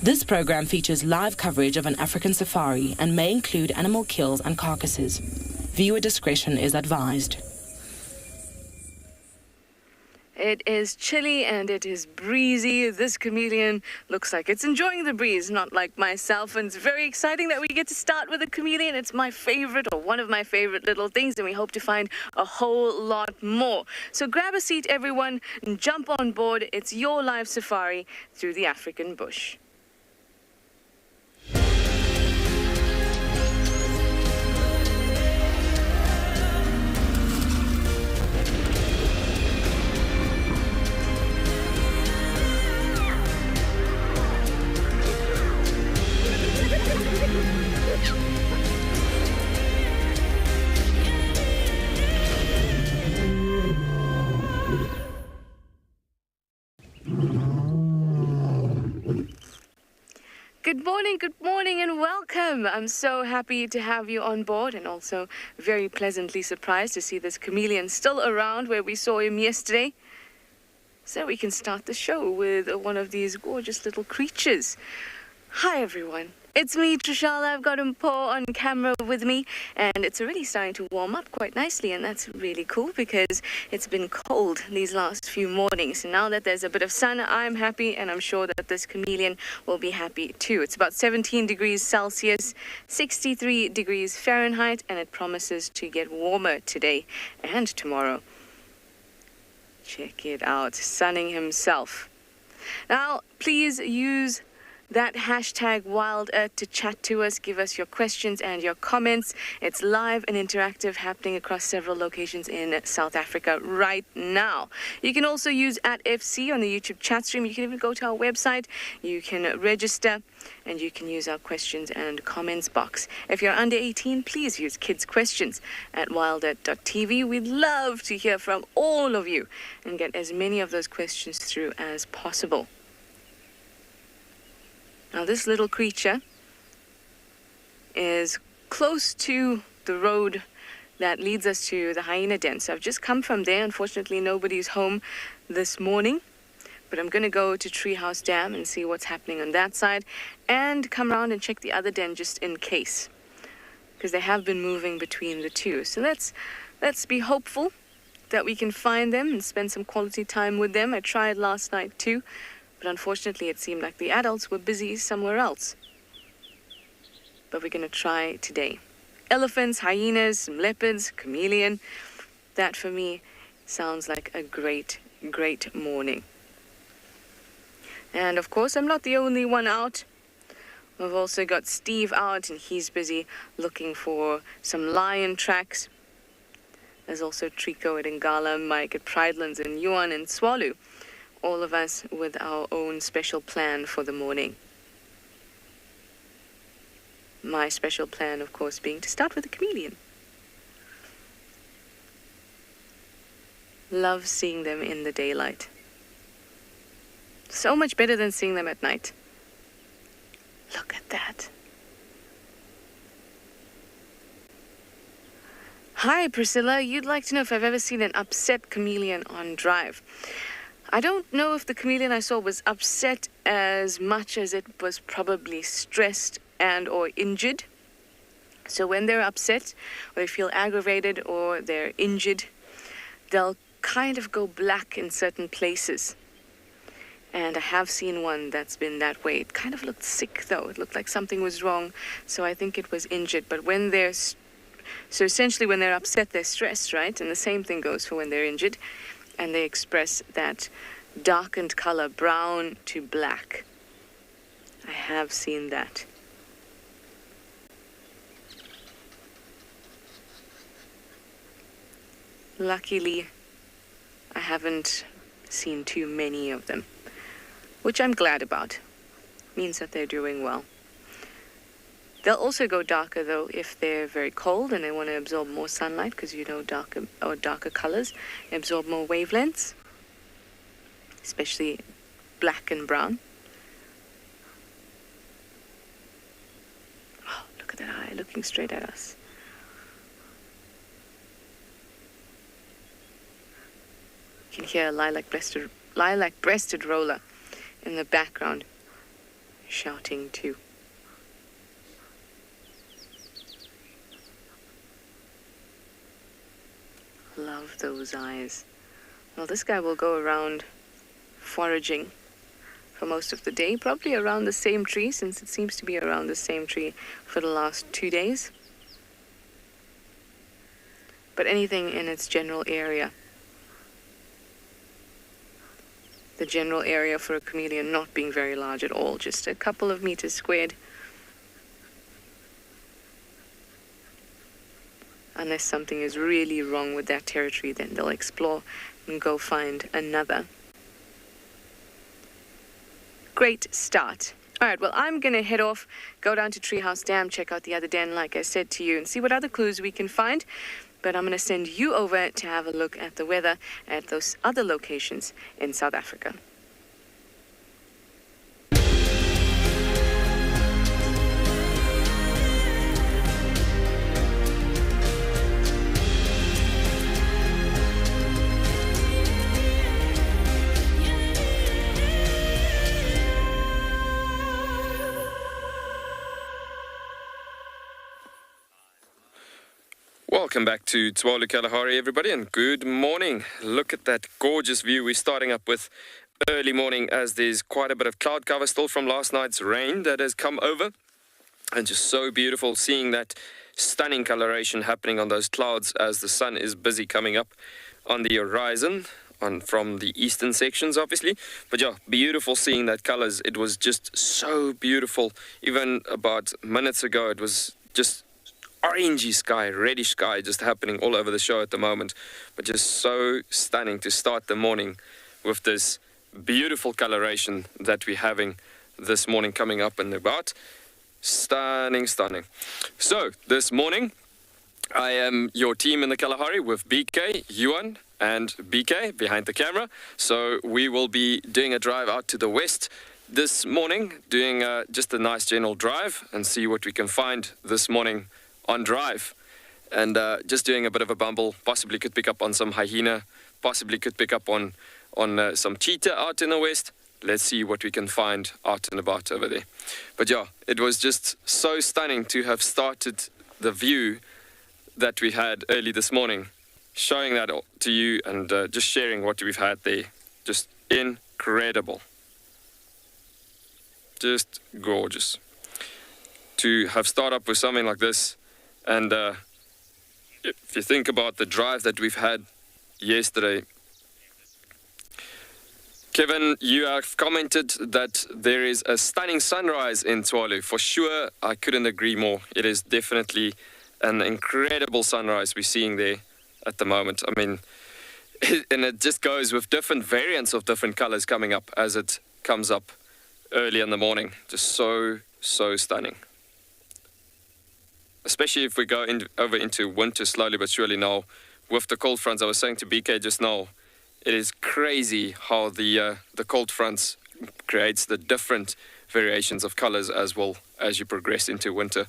This program features live coverage of an African safari and may include animal kills and carcasses. Viewer discretion is advised. It is chilly and it is breezy. This chameleon looks like it's enjoying the breeze, not like myself. And it's very exciting that we get to start with a chameleon. It's my favorite, or one of my favorite little things, and we hope to find a whole lot more. So grab a seat, everyone, and jump on board. It's your live safari through the African bush. Good morning, and welcome. I'm so happy to have you on board, and also very pleasantly surprised to see this chameleon still around where we saw him yesterday. So we can start the show with one of these gorgeous little creatures. Hi, everyone. It's me, Trishala. I've got Mpo on camera with me, and it's already starting to warm up quite nicely, and that's really cool because it's been cold these last few mornings. And now that there's a bit of sun, I'm happy, and I'm sure that this chameleon will be happy too. It's about 17 degrees Celsius, 63 degrees Fahrenheit, and it promises to get warmer today and tomorrow. Check it out, sunning himself. Now, please use that hashtag WildEarth to chat to us, give us your questions and your comments. It's live and interactive, happening across several locations in South Africa right now. You can also use @FC on the YouTube chat stream. You can even go to our website. You can register, and you can use our questions and comments box. If you're under 18, please use kids' questions at wildearth.tv. We'd love to hear from all of you and get as many of those questions through as possible. Now, this little creature is close to the road that leads us to the hyena den. So I've just come from there. Unfortunately, nobody's home this morning. But I'm going to go to Treehouse Dam and see what's happening on that side, and come around and check the other den just in case, because they have been moving between the two. So let's be hopeful that we can find them and spend some quality time with them. I tried last night too, but unfortunately it seemed like the adults were busy somewhere else. But we're going to try today. Elephants, hyenas, some leopards, chameleon. That for me sounds like a great, great morning. And of course, I'm not the only one out. We've also got Steve out, and he's busy looking for some lion tracks. There's also Trico at Ngala, Mike at Pridelands, and Yuan and Tswalu. All of us with our own special plan for the morning. My special plan, of course, being to start with a chameleon. Love seeing them in the daylight. So much better than seeing them at night. Look at that. Hi, Priscilla. You'd like to know if I've ever seen an upset chameleon on drive. I don't know if the chameleon I saw was upset as much as it was probably stressed and or injured. So when they're upset, or they feel aggravated, or they're injured, they'll kind of go black in certain places. And I have seen one that's been that way. It kind of looked sick, though. It looked like something was wrong, so I think it was injured. But when they're... So essentially, when they're upset, they're stressed, right? And the same thing goes for when they're injured. And they express that darkened color, brown to black. I have seen that. Luckily, I haven't seen too many of them, which I'm glad about. Means that they're doing well. They'll also go darker, though, if they're very cold and they want to absorb more sunlight, because you know darker colors absorb more wavelengths, especially black and brown. Oh, look at that eye looking straight at us. You can hear a lilac-breasted roller in the background. shouting too. Love those eyes. Well, this guy will go around foraging for most of the day, probably around the same tree, since it seems to be around the same tree for the last 2 days. But anything in its general area. The general area for a chameleon not being very large at all, just a couple of meters squared. Unless something is really wrong with that territory, then they'll explore and go find another. Great start. All right, well, I'm going to head off, go down to Treehouse Dam, check out the other den, like I said to you, and see what other clues we can find. But I'm going to send you over to have a look at the weather at those other locations in South Africa. Welcome back to Tswalu Kalahari, everybody, and good morning. Look at that gorgeous view we're starting up with early morning, as there's quite a bit of cloud cover still from last night's rain that has come over. And just so beautiful seeing that stunning coloration happening on those clouds as the sun is busy coming up on the horizon, from the eastern sections, obviously. But yeah, beautiful seeing that colors. It was just so beautiful. Even about minutes ago, it was just orangey sky, reddish sky just happening all over the show at the moment, but just so stunning to start the morning with this beautiful coloration that we're having this morning coming up and about. Stunning. So this morning I am your team in the Kalahari with BK, Yuan and BK behind the camera. So we will be doing a drive out to the west this morning, doing just a nice general drive and see what we can find this morning on drive, and just doing a bit of a bumble. Possibly could pick up on some hyena, possibly could pick up on some cheetah out in the west. Let's see what we can find out and about over there. But yeah, it was just so stunning to have started the view that we had early this morning, showing that to you and just sharing what we've had there. Just incredible, just gorgeous to have started up with something like this. And if you think about the drive that we've had yesterday, Kevin, you have commented that there is a stunning sunrise in Tswalu. For sure, I couldn't agree more. It is definitely an incredible sunrise we're seeing there at the moment. I mean, and it just goes with different variants of different colors coming up as it comes up early in the morning. Just so stunning. Especially if we go over into winter slowly but surely now with the cold fronts. I was saying to BK just now, it is crazy how the cold fronts creates the different variations of colors as well as you progress into winter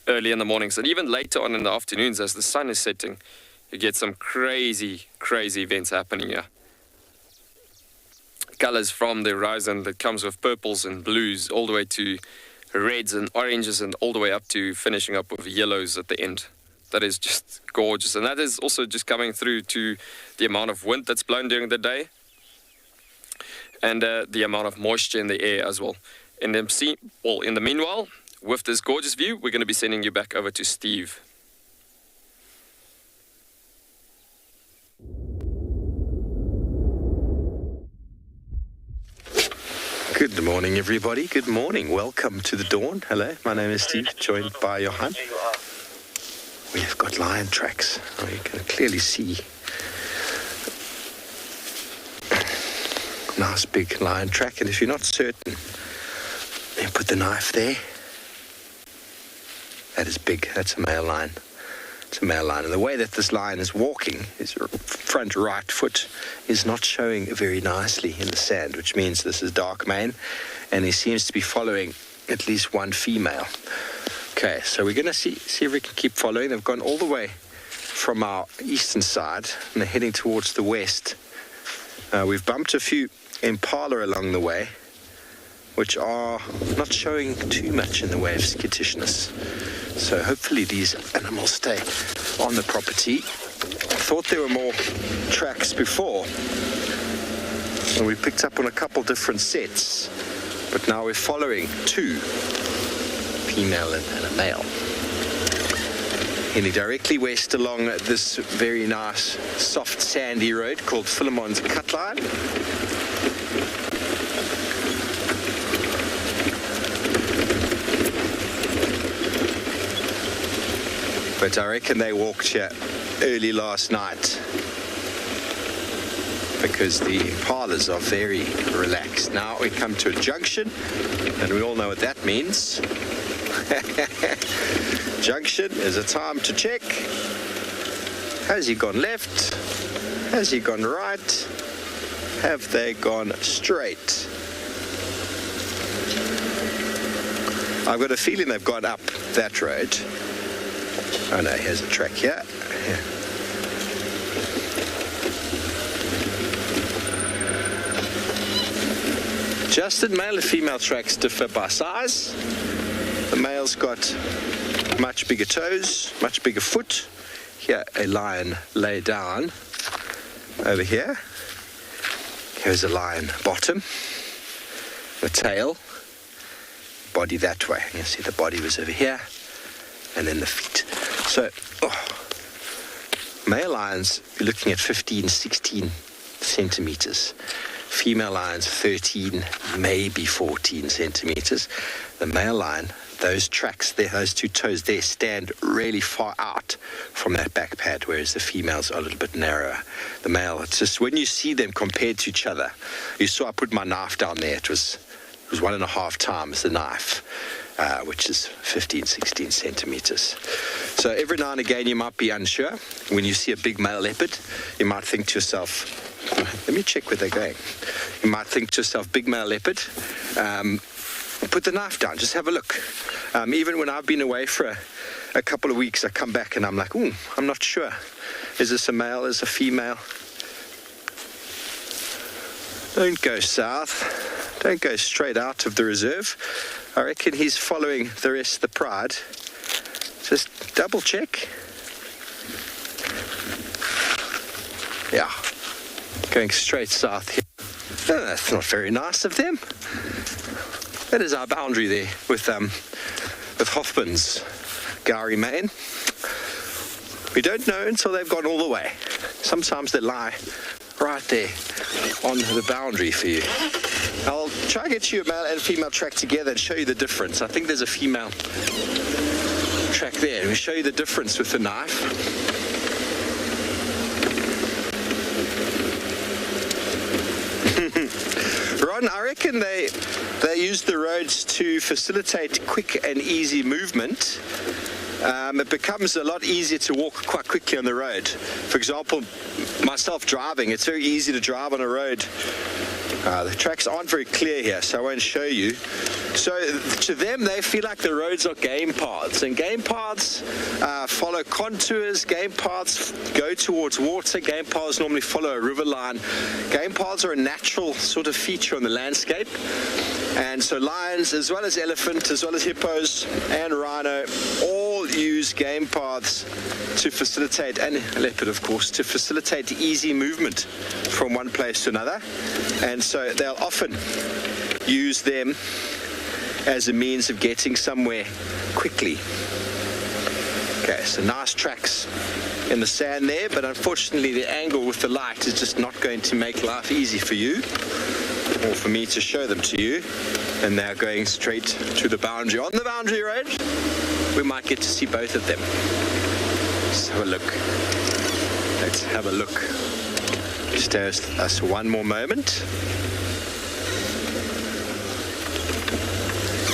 early in the mornings. And even later on in the afternoons as the sun is setting, you get some crazy events happening here. Colors from the horizon that comes with purples and blues all the way to reds and oranges and all the way up to finishing up with yellows at the end. That is just gorgeous. And that is also just coming through to the amount of wind that's blown during the day and the amount of moisture in the air as well. In the meanwhile, with this gorgeous view, we're going to be sending you back over to Steve. Good morning, everybody. Good morning. Welcome to the dawn. Hello, my name is Steve, joined by Johan. We have got lion tracks. Oh, you can clearly see nice big lion track. And if you're not certain, then put the knife there. That is big. That's a male lion. It's a male lion. And the way that this lion is walking, his front right foot is not showing very nicely in the sand, which means this is dark mane, and he seems to be following at least one female. Okay, so we're going to see if we can keep following. They've gone all the way from our eastern side, and they're heading towards the west. We've bumped a few impala along the way, which are not showing too much in the way of skittishness. So hopefully these animals stay on the property. I thought there were more tracks before, and we picked up on a couple different sets, but now we're following two, female and a male. Heading directly west along this very nice soft sandy road called Philemon's Cutline. But I reckon they walked here early last night because the impalas are very relaxed. Now we come to a junction, and we all know what that means. Junction is a time to check. Has he gone left? Has he gone right? Have they gone straight? I've got a feeling they've gone up that road. Oh no, here's a track here. Yeah. Adjusted male and female tracks differ by size. The male's got much bigger toes, much bigger foot. Here, a lion lay down over here. Here's a lion bottom, the tail, body that way. You see the body was over here, and then the feet. So, male lions, you're looking at 15, 16 centimeters. Female lions, 13, maybe 14 centimeters. The male lion, those tracks there, those two toes there, stand really far out from that back pad, whereas the females are a little bit narrower. The male, it's just when you see them compared to each other, you saw I put my knife down there. It was 1.5 times the knife, which is 15, 16 centimeters. So every now and again you might be unsure. When you see a big male leopard, you might think to yourself, let me check where they're going. You might think to yourself, big male leopard, put the knife down, just have a look. Even when I've been away for a couple of weeks, I come back and I'm like, I'm not sure. Is this a male, is this a female? Don't go south. Don't go straight out of the reserve. I reckon he's following the rest of the pride. Just double check. Yeah, going straight south here. Oh, that's not very nice of them. That is our boundary there with Hoffman's Gowrie Main. We don't know until they've gone all the way. Sometimes they lie right there on the boundary for you. I'll try and get you a male and female track together and show you the difference. I think there's a female track there, and we'll show you the difference with the knife. Ron, I reckon they use the roads to facilitate quick and easy movement. It becomes a lot easier to walk quite quickly on the road. For example, myself driving, it's very easy to drive on a road. The tracks aren't very clear here, so I won't show you. So to them, they feel like the roads are game paths, and game paths follow contours. Game paths go towards water. Game paths normally follow a river line. Game paths are a natural sort of feature on the landscape. And so lions, as well as elephant, as well as hippos and rhino, all use game paths to facilitate, and leopard of course, to facilitate easy movement from one place to another. And so they'll often use them as a means of getting somewhere quickly. Okay, so nice tracks in the sand there, but unfortunately the angle with the light is just not going to make life easy for you, or for me to show them to you. And they're going straight to the boundary. On the boundary road, we might get to see both of them. Let's have a look. Let's have a look. Stay with us one more moment.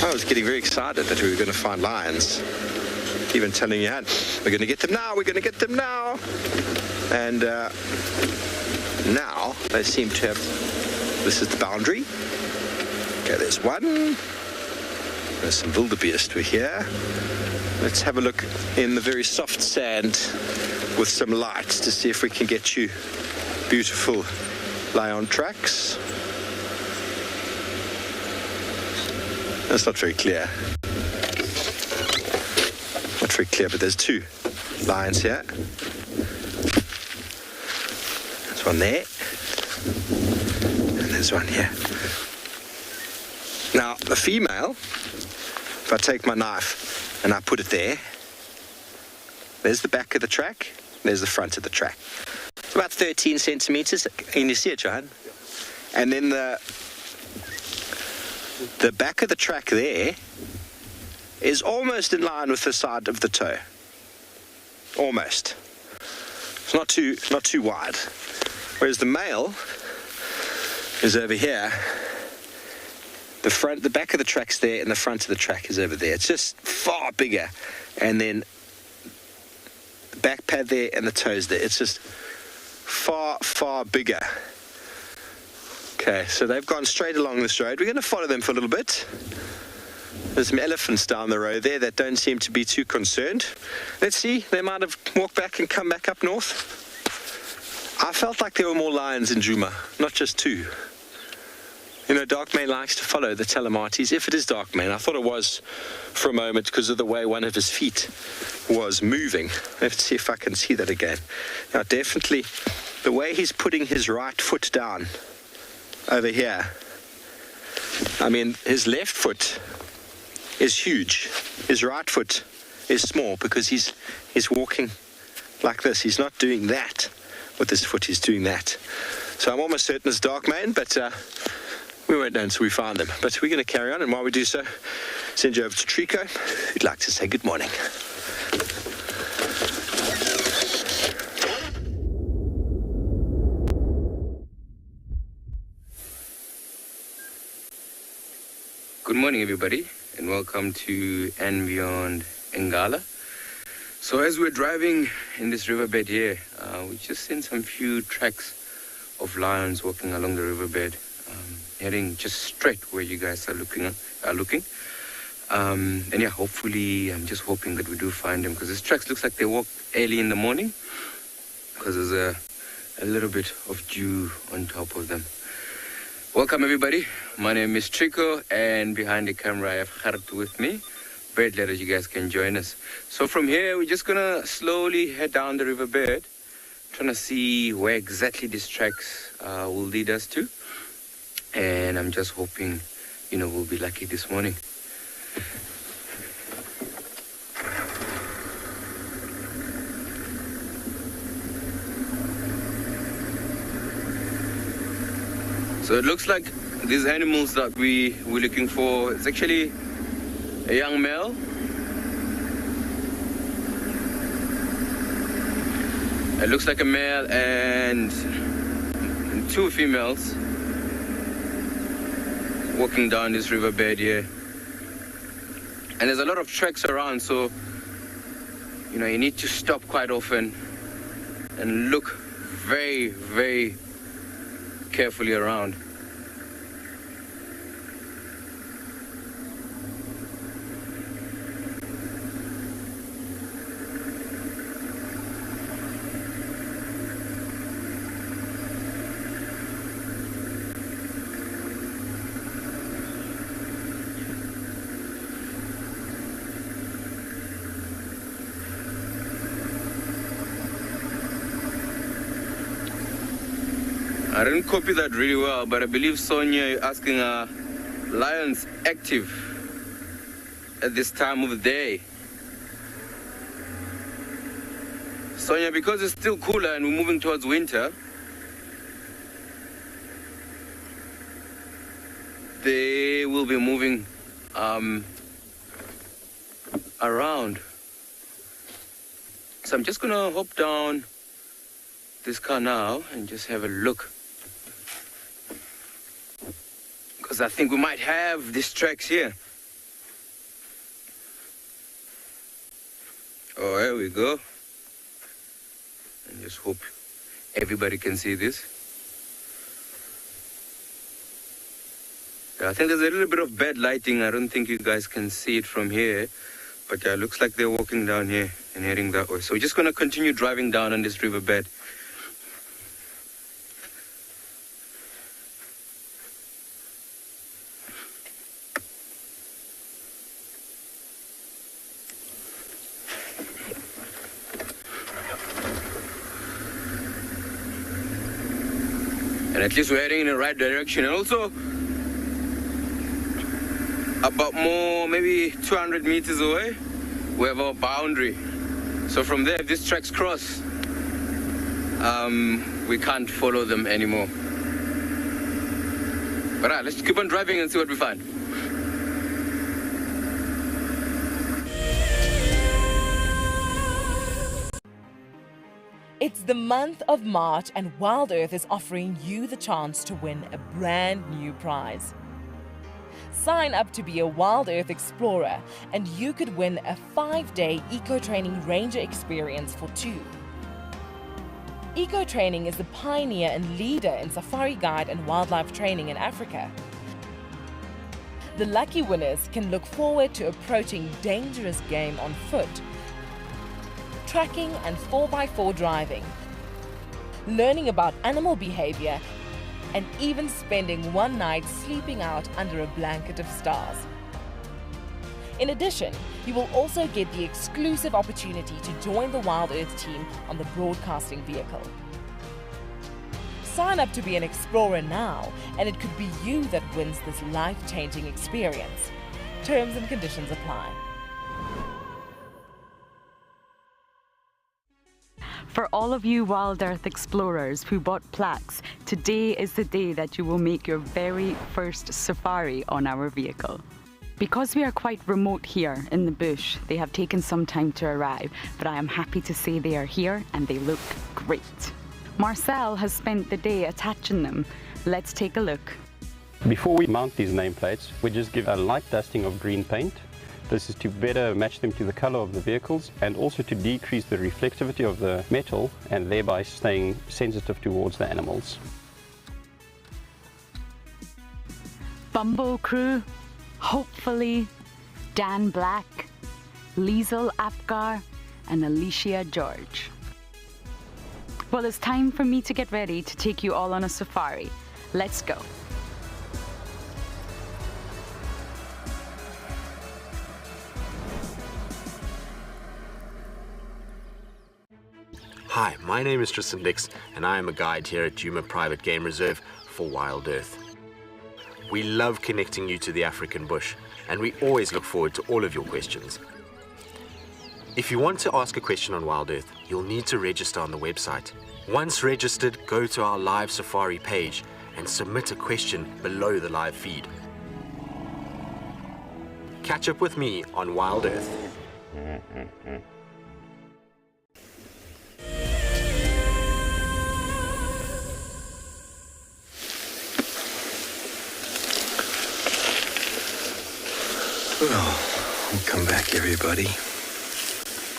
I was getting very excited that we were going to find lions. Even telling you, we're going to get them now, we're going to get them now. And now they seem to have, this is the boundary. Okay, there's one. There's some wildebeest we're here. Let's have a look in the very soft sand with some lights to see if we can get you beautiful lion tracks. That's not very clear. Not very clear, but there's two lions here. There's one there. And there's one here. Now, the female, if I take my knife and I put it there, there's the back of the track, there's the front of the track. It's about 13 centimeters. Can you see it, Johan? And then the back of the track there is almost in line with the side of the toe. Almost. It's not too wide. Whereas the male is over here. The back of the track's there and the front of the track is over there. It's just far bigger. And then the back pad there and the toes there. It's just far, far bigger. Okay, so they've gone straight along this road. We're going to follow them for a little bit. There's some elephants down the road there that don't seem to be too concerned. Let's see, they might have walked back and come back up north. I felt like there were more lions in Djuma, not just two. You know, Darkmane likes to follow the Telemates, if it is Darkmane. I thought it was for a moment because of the way one of his feet was moving. Let's see if I can see that again. Now, definitely, the way he's putting his right foot down over here. I mean, his left foot is huge. His right foot is small because he's walking like this. He's not doing that with his foot. He's doing that. So I'm almost certain it's Darkmane, but we won't know until we find them. But we're going to carry on, and while we do so, send you over to Trico, who'd like to say good morning. Good morning, everybody, and welcome to andBeyond Ngala. So as we're driving in this riverbed here, we just seen some few tracks of lions walking along the riverbed, heading just straight where you guys are looking. And yeah, hopefully, I'm just hoping that we do find them, because this tracks looks like they walk early in the morning, because there's a little bit of dew on top of them. Welcome, everybody. My name is Trico, and behind the camera I have Hart with me. Very glad that you guys can join us. So from here, we're just gonna slowly head down the riverbed, trying to see where exactly these tracks will lead us to. And I'm just hoping, we'll be lucky this morning. So it looks like these animals that we're looking for, it's actually a young male. It looks like a male and two females walking down this riverbed here. And there's a lot of tracks around, so you need to stop quite often and look very, very carefully around. I didn't copy that really well, but I believe Sonia is asking, lions active at this time of the day? Sonia, because it's still cooler and we're moving towards winter, they will be moving around. So I'm just gonna hop down this car now and just have a look, because I think we might have these tracks here. Oh, here we go. And just hope everybody can see this. I think there's a little bit of bad lighting. I don't think you guys can see it from here, but yeah, it looks like they're walking down here and heading that way. So we're just going to continue driving down on this riverbed. And at least we're heading in the right direction. And also, about maybe 200 meters away, we have our boundary. So from there, if these tracks cross, we can't follow them anymore. But let's keep on driving and see what we find. It's the month of March and WildEarth is offering you the chance to win a brand new prize. Sign up to be a WildEarth Explorer and you could win a 5-day eco-training ranger experience for 2. Eco-training is the pioneer and leader in safari guide and wildlife training in Africa. The lucky winners can look forward to approaching dangerous game on foot, tracking and 4x4 driving, learning about animal behavior, and even spending one night sleeping out under a blanket of stars. In addition, you will also get the exclusive opportunity to join the WildEarth team on the broadcasting vehicle. Sign up to be an explorer now, and it could be you that wins this life-changing experience. Terms and conditions apply. For all of you WildEarth explorers who bought plaques, today is the day that you will make your very first safari on our vehicle. Because we are quite remote here in the bush, they have taken some time to arrive, but I am happy to say they are here and they look great. Marcel has spent the day attaching them. Let's take a look. Before we mount these nameplates, we just give a light dusting of green paint. This is to better match them to the color of the vehicles and also to decrease the reflectivity of the metal and thereby staying sensitive towards the animals. Bumbo crew, hopefully, Dan Black, Liesel Apgar, and Alicia George. Well, it's time for me to get ready to take you all on a safari. Let's go. Hi, my name is Tristan Dix, and I am a guide here at Djuma Private Game Reserve for WildEarth. We love connecting you to the African bush, and we always look forward to all of your questions. If you want to ask a question on WildEarth, you'll need to register on the website. Once registered, go to our live safari page and submit a question below the live feed. Catch up with me on WildEarth. Well, welcome back, everybody.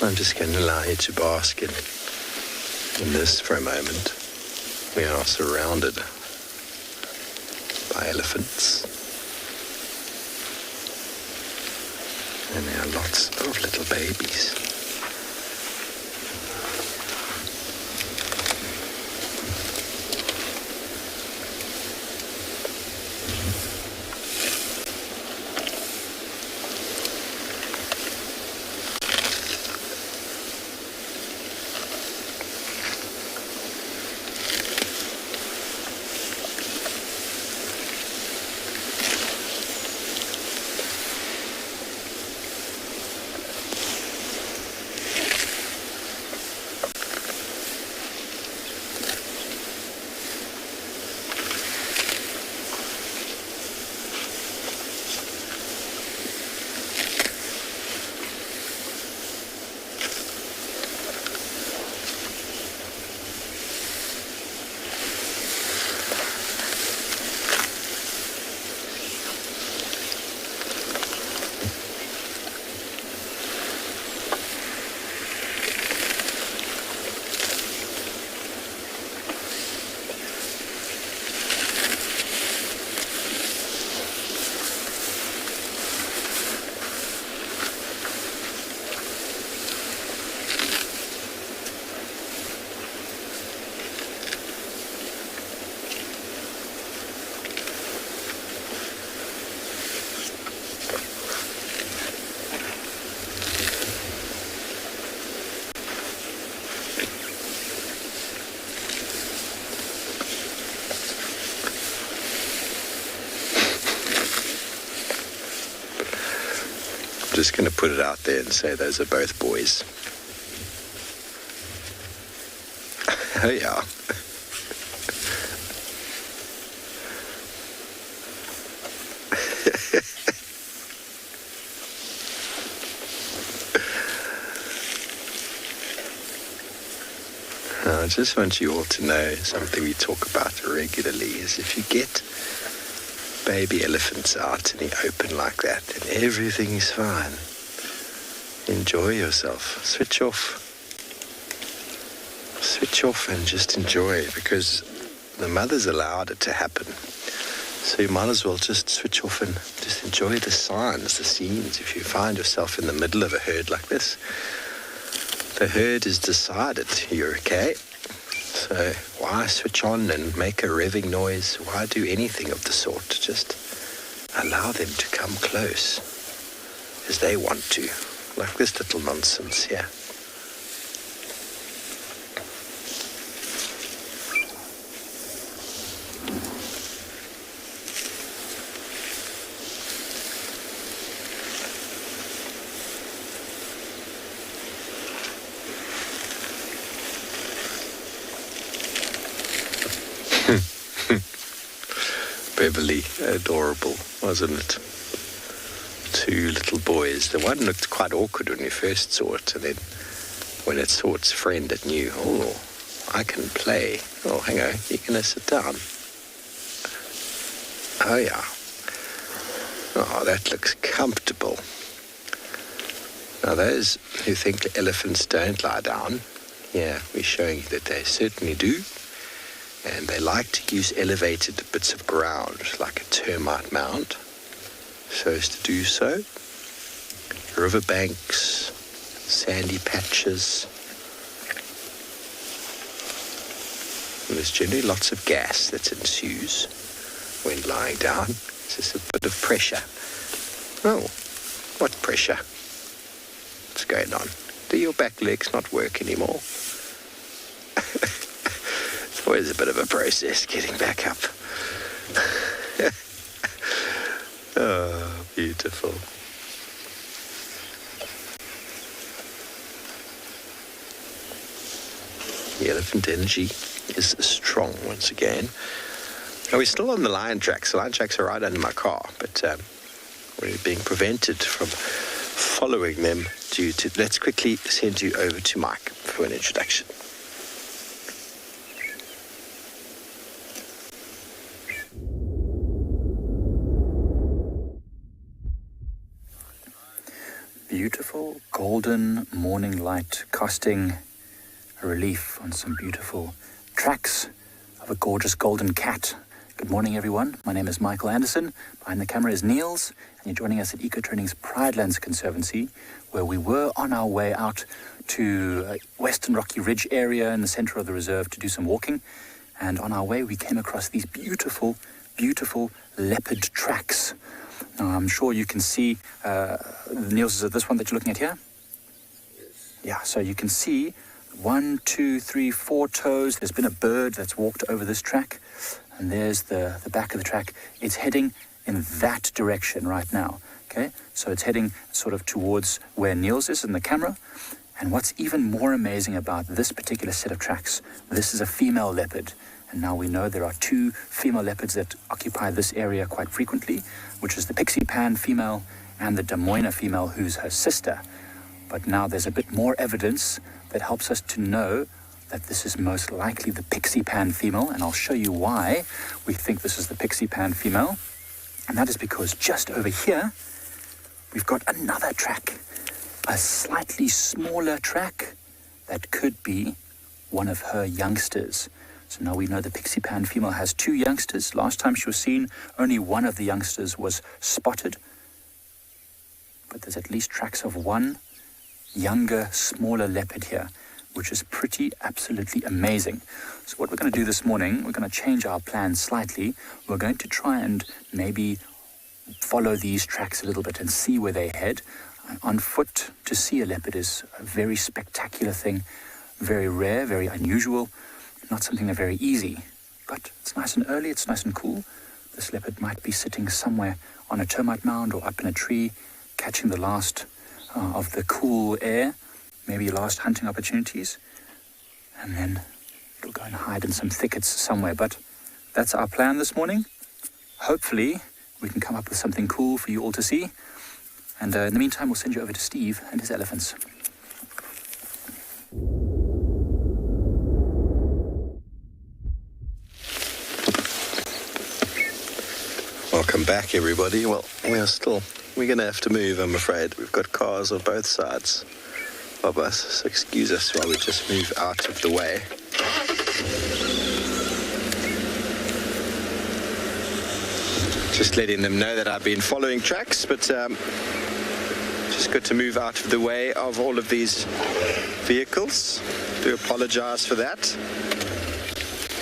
I'm just going to allow you to bask in this for a moment. We are surrounded by elephants. And there are lots of little babies. just going to put it out there and say those are both boys. Oh yeah. I just want you all to know something we talk about regularly is if you get baby elephants out in the open like that, then everything is fine. Enjoy yourself. Switch off. Switch off and just enjoy, because the mother's allowed it to happen. So you might as well just switch off and just enjoy the signs, the scenes. If you find yourself in the middle of a herd like this, the herd has decided you're okay. So why switch on and make a revving noise? Why do anything of the sort? Just allow them to come close as they want to, like this little nonsense here. Beverly, adorable, wasn't it? Two little boys. The one looked quite awkward when you first saw it, and then when it saw its friend, it knew, oh, I can play. Oh, hang on, you're going to sit down. Oh, yeah. Oh, that looks comfortable. Now, those who think elephants don't lie down, yeah, we're showing you that they certainly do. And they like to use elevated bits of ground, like a termite mound, so as to do so. Riverbanks, sandy patches. And there's generally lots of gas that ensues when lying down. It's just a bit of pressure. Oh, what pressure? What's going on? Do your back legs not work anymore? Always a bit of a process getting back up. Oh, beautiful. The elephant energy is strong once again. Now we're still on the lion tracks. The lion tracks are right under my car, but we're being prevented from following them due to... Let's quickly send you over to Mike for an introduction. Beautiful golden morning light casting a relief on some beautiful tracks of a gorgeous golden cat. Good morning, everyone. My name is Michael Anderson. Behind the camera is Niels, and you're joining us at Ecotraining's Pridelands Conservancy, where we were on our way out to Western Rocky Ridge area in the center of the reserve to do some walking. And on our way, we came across these beautiful, beautiful leopard tracks. Now, I'm sure you can see, Niels, is it this one that you're looking at here? Yes. Yeah, so you can see 1, 2, 3, 4 toes. There's been a bird that's walked over this track, and there's the back of the track. It's heading in that direction right now, okay? So it's heading sort of towards where Niels is in the camera. And what's even more amazing about this particular set of tracks, this is a female leopard. And now we know there are 2 female leopards that occupy this area quite frequently, which is the Pixie Pan female and the Des Moines female, who's her sister. But now there's a bit more evidence that helps us to know that this is most likely the Pixie Pan female, and I'll show you why we think this is the Pixie Pan female. And that is because just over here, we've got another track, a slightly smaller track that could be one of her youngsters. So now we know the Pixie Pan female has 2 youngsters. Last time she was seen, only one of the youngsters was spotted. But there's at least tracks of one younger, smaller leopard here, which is pretty absolutely amazing. So what we're going to do this morning, we're going to change our plan slightly. We're going to try and maybe follow these tracks a little bit and see where they head. On foot, to see a leopard is a very spectacular thing, very rare, very unusual. Not something that's very easy, but it's nice and early, it's nice and cool. This leopard might be sitting somewhere on a termite mound or up in a tree, catching the last of the cool air, maybe last hunting opportunities, and then it'll go and hide in some thickets somewhere. But that's our plan this morning. Hopefully we can come up with something cool for you all to see. And in the meantime, we'll send you over to Steve and his elephants. Welcome back, everybody. Well, we're going to have to move, I'm afraid. We've got cars on both sides of us, so excuse us while we just move out of the way. Just letting them know that I've been following tracks, but just got to move out of the way of all of these vehicles. Do apologize for that.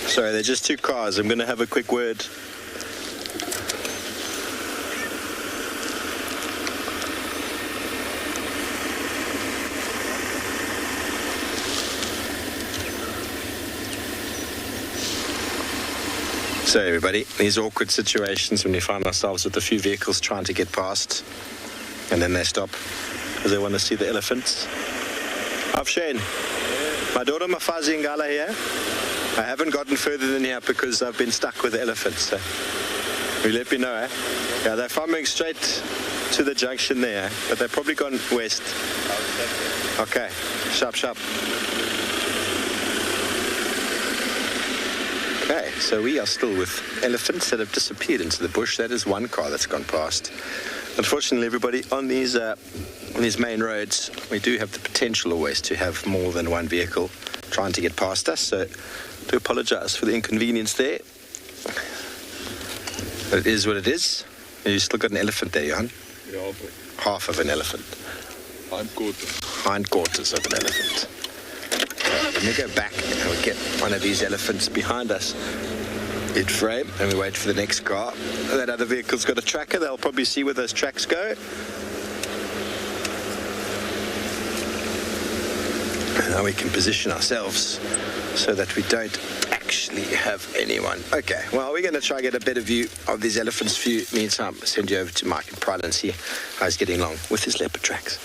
Sorry, they're just two cars. I'm going to have a quick word. So everybody, these awkward situations when we find ourselves with a few vehicles trying to get past, and then they stop because they want to see the elephants. Afshane, my daughter Mafazi and Ngala here. I haven't gotten further than here because I've been stuck with the elephants. So you let me know, eh? Yeah, they're farming straight to the junction there, but they've probably gone west. Okay, sharp. Okay, so we are still with elephants that have disappeared into the bush. That is one car that's gone past. Unfortunately, everybody, on these main roads, we do have the potential always to have more than one vehicle trying to get past us. So, do apologise for the inconvenience there. But it is what it is. You've still got an elephant there, Johan. Yeah, half of an elephant. Hindquarters of an elephant. Let me go back and we'll get one of these elephants behind us in frame, and we wait for the next car. That other vehicle's got a tracker. They'll probably see where those tracks go. And now we can position ourselves so that we don't actually have anyone. Okay, well, we're going to try and get a better view of these elephants for you. Meantime, I'll send you over to Mike in Pridelands, see how he's getting along with his leopard tracks.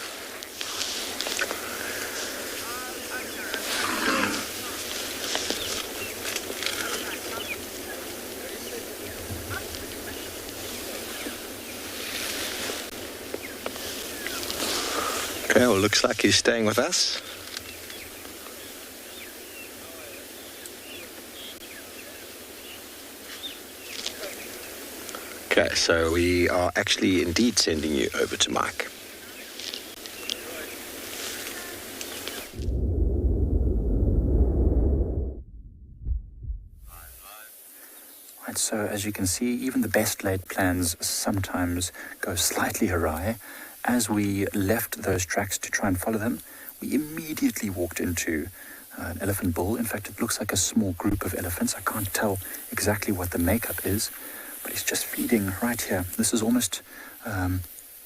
Okay, well, looks like he's staying with us. Okay, so we are actually indeed sending you over to Mike. Right, so as you can see, even the best laid plans sometimes go slightly awry. As we left those tracks to try and follow them, we immediately walked into an elephant bull. In fact, it looks like a small group of elephants. I can't tell exactly what the makeup is, but he's just feeding right here. This is almost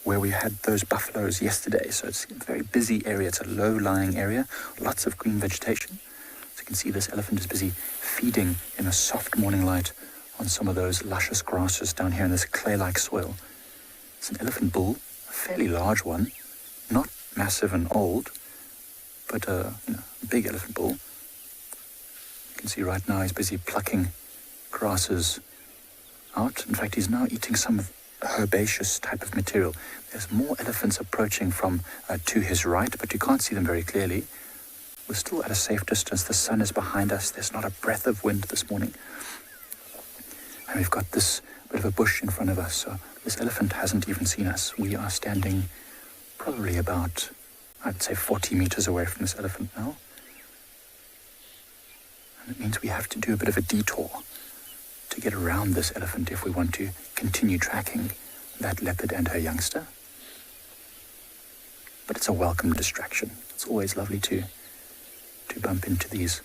where we had those buffaloes yesterday. So it's a very busy area. It's a low-lying area, lots of green vegetation. So you can see this elephant is busy feeding in a soft morning light on some of those luscious grasses down here in this clay-like soil. It's an elephant bull. Fairly large one, not massive and old, but a big elephant bull. You can see right now he's busy plucking grasses out. In fact, he's now eating some herbaceous type of material. There's more elephants approaching from to his right, but you can't see them very clearly. We're still at a safe distance. The sun is behind us. There's not a breath of wind this morning. And we've got this bit of a bush in front of us, so this elephant hasn't even seen us. We are standing probably about, I'd say, 40 meters away from this elephant now. And it means we have to do a bit of a detour to get around this elephant if we want to continue tracking that leopard and her youngster. But it's a welcome distraction. It's always lovely to bump into these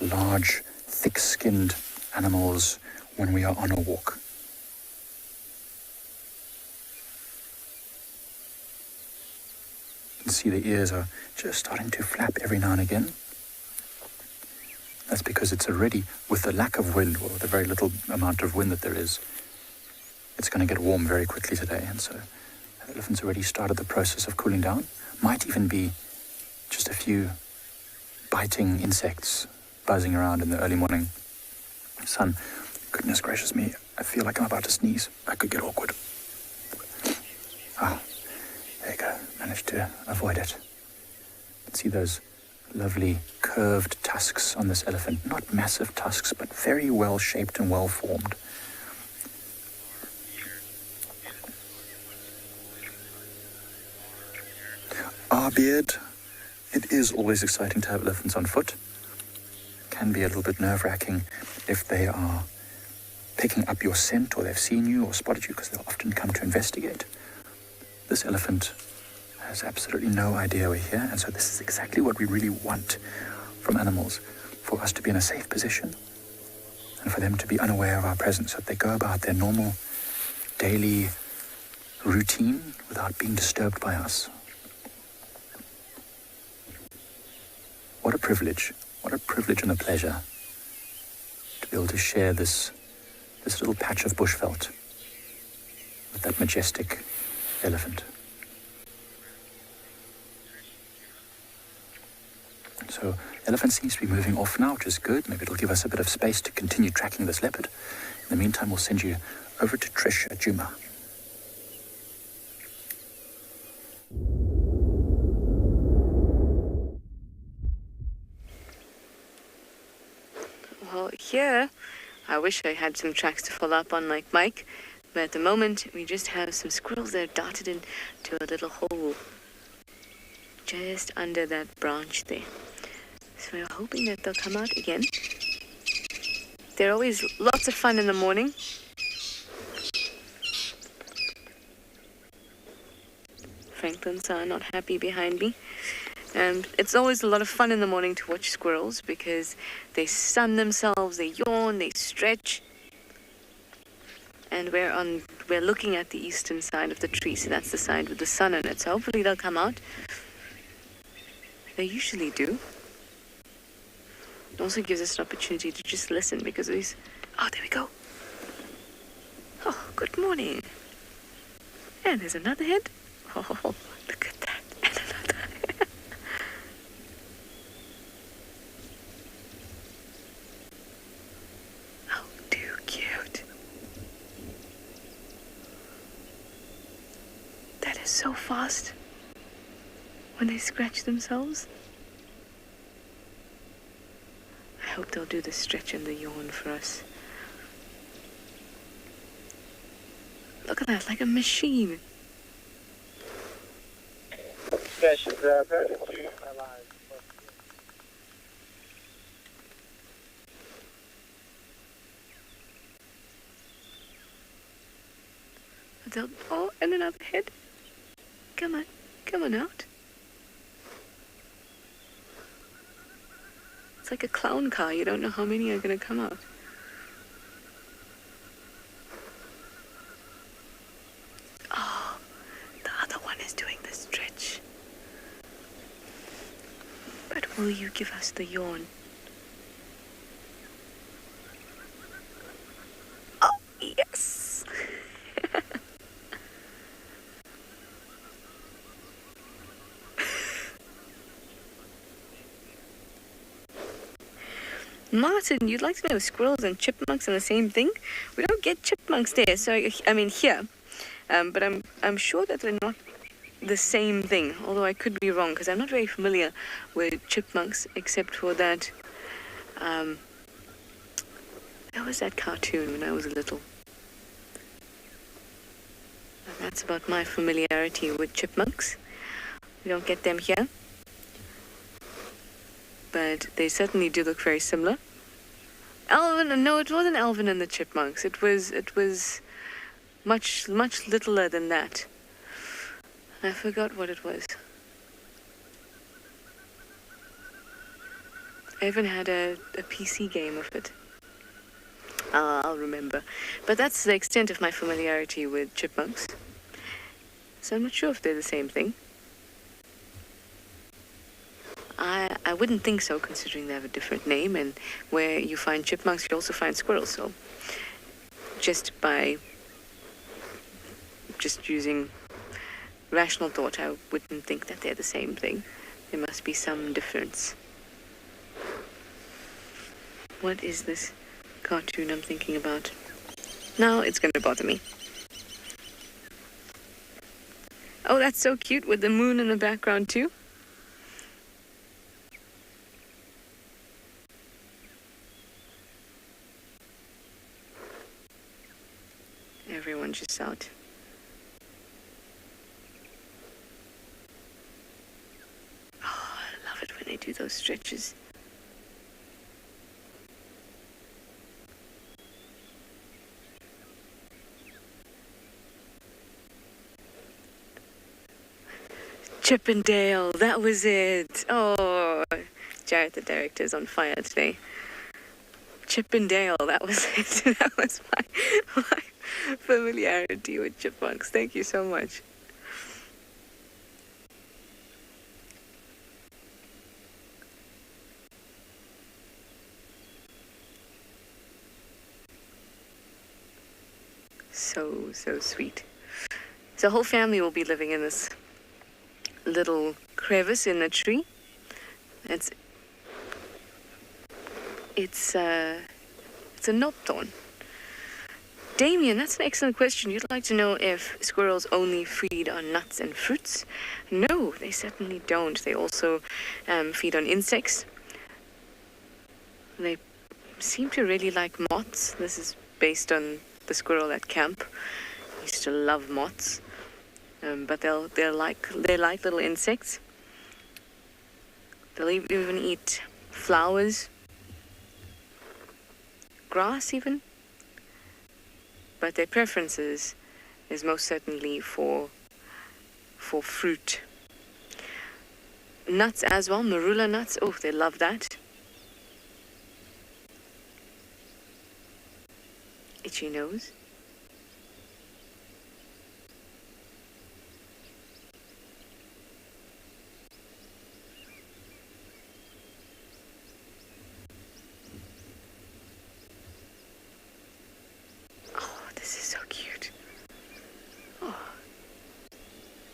large, thick-skinned animals when we are on a walk. You can see the ears are just starting to flap every now and again. That's because it's already, with the lack of wind, or the very little amount of wind that there is, it's going to get warm very quickly today, and so That elephant's already started the process of cooling down. Might even be just a few biting insects buzzing around in the early morning sun. Goodness gracious me, I feel like I'm about to sneeze. That could get awkward. Ah, there you go. Managed to avoid it. See those lovely curved tusks on this elephant. Not massive tusks, but very well shaped and well formed. Our beard. It is always exciting to have elephants on foot. Can be a little bit nerve-wracking if they are picking up your scent or they've seen you or spotted you, because they'll often come to investigate. This elephant has absolutely no idea we're here, and so this is exactly what we really want from animals, for us to be in a safe position and for them to be unaware of our presence, so that they go about their normal daily routine without being disturbed by us. What a privilege and a pleasure to be able to share this little patch of bushveld with that majestic elephant. So, elephant seems to be moving off now, which is good. Maybe it'll give us a bit of space to continue tracking this leopard. In the meantime, we'll send you over to Trish at Djuma. Well, here, I wish I had some tracks to follow up on like Mike, but at the moment, we just have some squirrels that are darted into a little hole just under that branch there. So we're hoping that they'll come out again. They're always lots of fun in the morning. Franklin's not happy behind me. It's always a lot of fun in the morning to watch squirrels because they sun themselves, they yawn, they stretch. And we're looking at the eastern side of the tree, so that's the side with the sun on it. So hopefully they'll come out. They usually do. It also gives us an opportunity to just listen because these... Oh, there we go. Oh, good morning. And there's another head. Oh, look at that. And another. Oh, too cute. That is so fast when they scratch themselves. I hope they'll do the stretch and the yawn for us. Look at that, like a machine. Oh, and another head. Come on out. It's like a clown car. You don't know how many are going to come out. Oh, the other one is doing the stretch. But will you give us the yawn? Oh, yes. Martin, you'd like to know squirrels and chipmunks are the same thing? We don't get chipmunks there, so I mean here, but I'm sure that they're not the same thing. Although I could be wrong because I'm not very familiar with chipmunks, except for that. There was that cartoon when I was little. And that's about my familiarity with chipmunks. We don't get them here. But they certainly do look very similar. Alvin, no, it wasn't Alvin and the Chipmunks. It was much littler than that. I forgot what it was. I even had a PC game of it. I'll remember. But that's the extent of my familiarity with chipmunks. So I'm not sure if they're the same thing. I wouldn't think so, considering they have a different name, and where you find chipmunks, you also find squirrels. So just using rational thought, I wouldn't think that they're the same thing. There must be some difference. What is this cartoon I'm thinking about? Now it's going to bother me. Oh, that's so cute with the moon in the background too. Everyone just out. Oh, I love it when they do those stretches. Chippendale, that was it. Oh, Jarrett, the director, is on fire today. Chippendale, that was it. That was my familiarity with chipmunks. Thank you so much. So sweet. So the whole family will be living in this little crevice in the tree. It's a knobthorn. Damien, that's an excellent question. You'd like to know if squirrels only feed on nuts and fruits? No, they certainly don't. They also feed on insects. They seem to really like moths. This is based on the squirrel at camp. He used to love moths. But they like little insects. They'll even eat flowers, grass even. But their preferences is most certainly for fruit. Nuts as well, marula nuts. Oh, they love that. Itchy nose.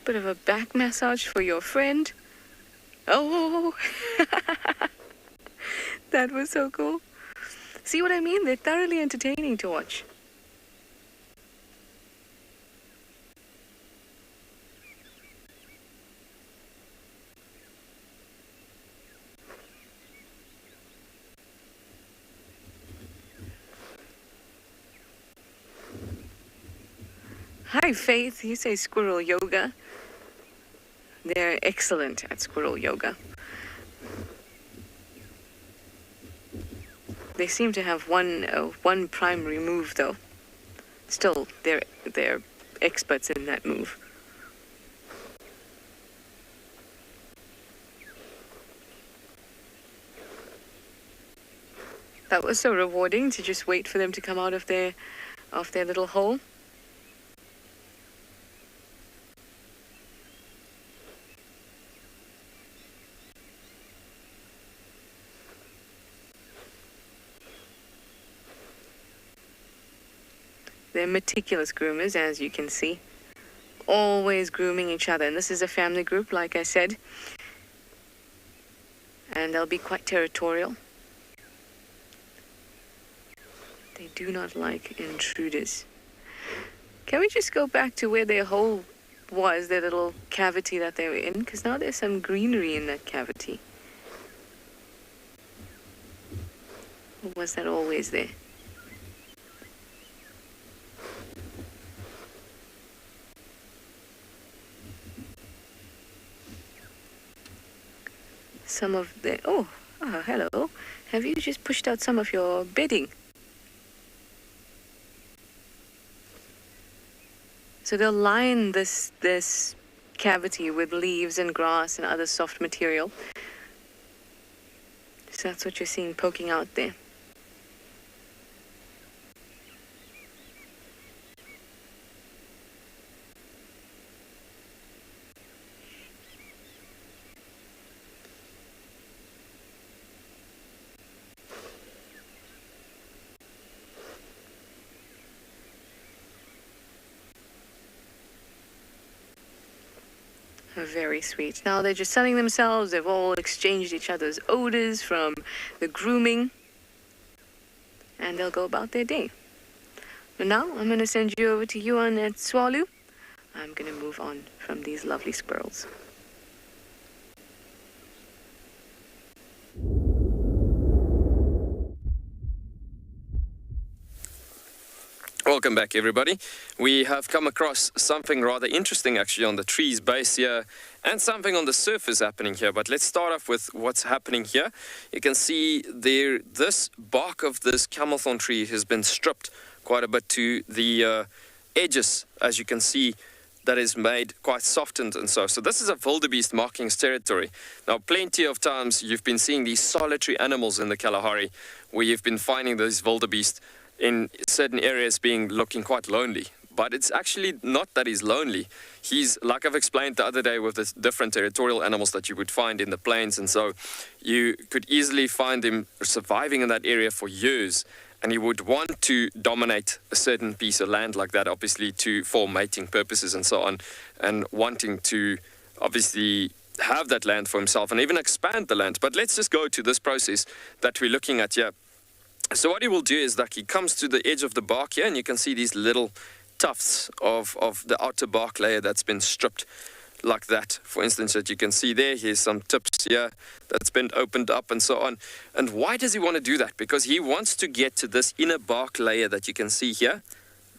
Bit of a back massage for your friend. Oh, that was so cool. See what I mean? They're thoroughly entertaining to watch. Hi, Faith. You say squirrel yoga. They're excellent at squirrel yoga. They seem to have one primary move, though. Still, they're experts in that move. That was so rewarding to just wait for them to come out of their little hole. They're meticulous groomers, as you can see. Always grooming each other. And this is a family group, like I said. And they'll be quite territorial. They do not like intruders. Can we just go back to where their hole was, their little cavity that they were in? Because now there's some greenery in that cavity. Or was that always there? Some of the... Oh, hello. Have you just pushed out some of your bedding? So they'll line this cavity with leaves and grass and other soft material. So that's what you're seeing poking out there. Very sweet. Now they're just sunning themselves. They've all exchanged each other's odors from the grooming. And they'll go about their day. And now I'm going to send you over to Yuan at Tswalu. I'm going to move on from these lovely squirrels. Welcome back, everybody. We have come across something rather interesting actually on the tree's base here and something on the surface happening here. But let's start off with what's happening here. You can see there, this bark of this camelthorn tree has been stripped quite a bit to the edges, as you can see, that is made quite softened and so. So this is a wildebeest markings territory. Now, plenty of times you've been seeing these solitary animals in the Kalahari, where you've been finding those wildebeest in certain areas looking quite lonely. But it's actually not that he's lonely. He's, like I've explained the other day with the different territorial animals that you would find in the plains, and so you could easily find him surviving in that area for years, and he would want to dominate a certain piece of land like that, obviously for mating purposes and so on, and wanting to obviously have that land for himself and even expand the land. But let's just go to this process that we're looking at here. So what he will do is that he comes to the edge of the bark here, and you can see these little tufts of the outer bark layer that's been stripped like that. For instance, that you can see there, here's some tips here that's been opened up and so on. And why does he want to do that? Because he wants to get to this inner bark layer that you can see here,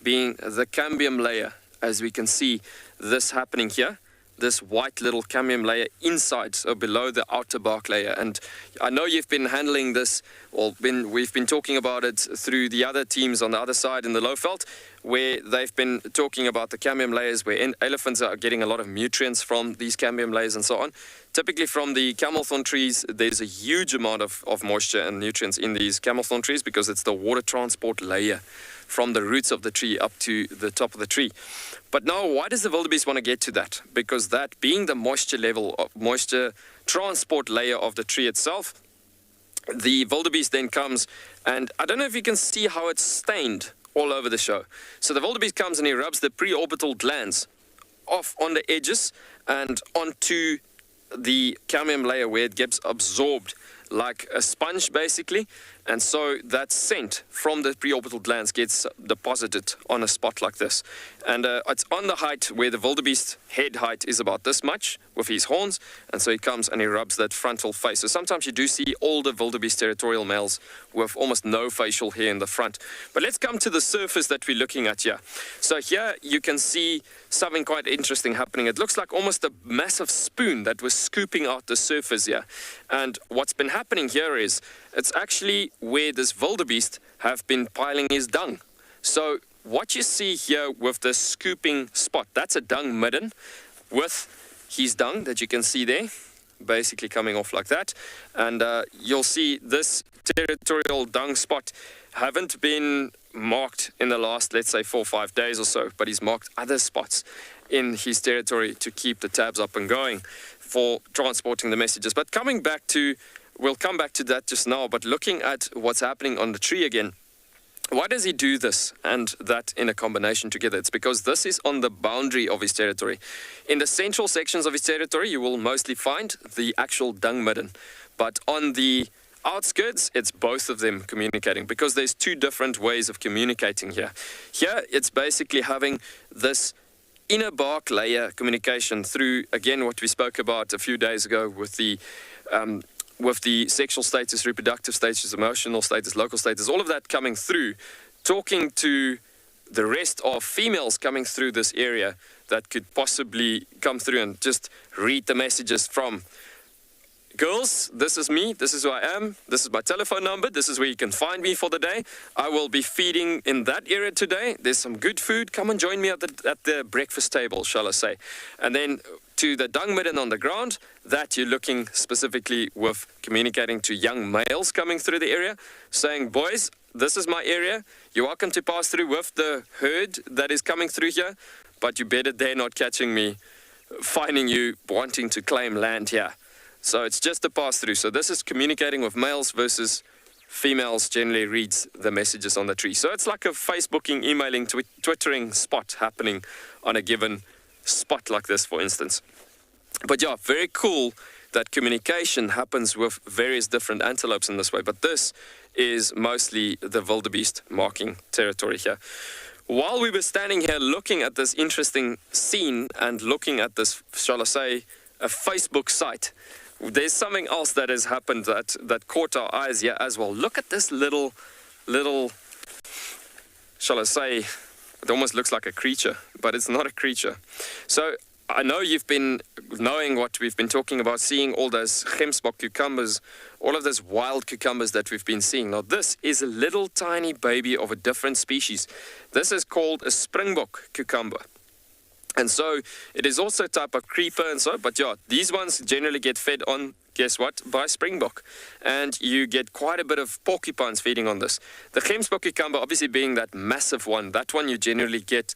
being the cambium layer, as we can see this happening here. This white little cambium layer inside, so below the outer bark layer. And I know you've been handling this, or we've been talking about it through the other teams on the other side in the Lowveld, where they've been talking about the cambium layers, where elephants are getting a lot of nutrients from these cambium layers and so on. Typically from the camelthorn trees, there's a huge amount of moisture and nutrients in these camelthorn trees because it's the water transport layer from the roots of the tree up to the top of the tree. But now, why does the wildebeest want to get to that? Because that being the moisture level, moisture transport layer of the tree itself, the wildebeest then comes, and I don't know if you can see how it's stained all over the show. So the wildebeest comes and he rubs the preorbital glands off on the edges and onto the cambium layer where it gets absorbed like a sponge basically, and so that scent from the preorbital glands gets deposited on a spot like this. And it's on the height where the wildebeest head height is about this much with his horns, and so he comes and he rubs that frontal face. So sometimes you do see older wildebeest territorial males with almost no facial hair in the front. But let's come to the surface that we're looking at here. So here you can see something quite interesting happening. It looks like almost a massive spoon that was scooping out the surface here. And what's been happening here is it's actually where this wildebeest have been piling his dung. So what you see here with the scooping spot, that's a dung midden with his dung that you can see there, basically coming off like that. And you'll see this territorial dung spot haven't been marked in the last, let's say, 4 or 5 days or so, but he's marked other spots in his territory to keep the tabs up and going for transporting the messages. But coming back to, we'll come back to that just now, but looking at what's happening on the tree again, why does he do this and that in a combination together? It's because this is on the boundary of his territory. In the central sections of his territory, you will mostly find the actual dung midden, but on the outskirts, it's both of them communicating because there's two different ways of communicating here. Here, it's basically having this inner bark layer communication through, again, what we spoke about a few days ago with the sexual status, reproductive status, emotional status, local status, all of that coming through, talking to the rest of females coming through this area that could possibly come through and just read the messages from girls, this is me, this is who I am, this is my telephone number, this is where you can find me for the day. I will be feeding in that area today. There's some good food. Come and join me at the breakfast table, shall I say. And then to the dung midden on the ground, that you're looking specifically with communicating to young males coming through the area, saying, boys, this is my area. You're welcome to pass through with the herd that is coming through here, but you better dare not catching me, finding you wanting to claim land here. So it's just a pass-through. So this is communicating with males versus females generally reads the messages on the tree. So it's like a Facebooking, emailing, twittering spot happening on a given spot like this, for instance. But yeah, very cool that communication happens with various different antelopes in this way. But this is mostly the wildebeest marking territory here. While we were standing here looking at this interesting scene and looking at this, shall I say, a Facebook site, there's something else that has happened that caught our eyes here as well. Look at this little, shall I say, it almost looks like a creature, but it's not a creature. So I know you've been knowing what we've been talking about, seeing all those gemsbok cucumbers, all of those wild cucumbers that we've been seeing. Now this is a little tiny baby of a different species. This is called a springbok cucumber. And so it is also a type of creeper and so, but yeah, these ones generally get fed on, guess what, by springbok. And you get quite a bit of porcupines feeding on this. The gemsbok cucumber obviously being that massive one, that one you generally get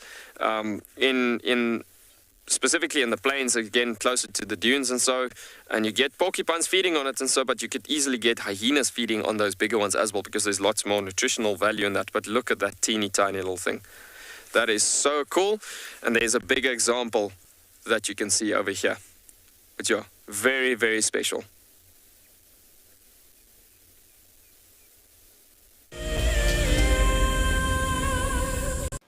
specifically in the plains, again, closer to the dunes and so, and you get porcupines feeding on it and so, but you could easily get hyenas feeding on those bigger ones as well, because there's lots more nutritional value in that. But look at that teeny tiny little thing. That is so cool, and there's a bigger example that you can see over here. But yeah, very, very special.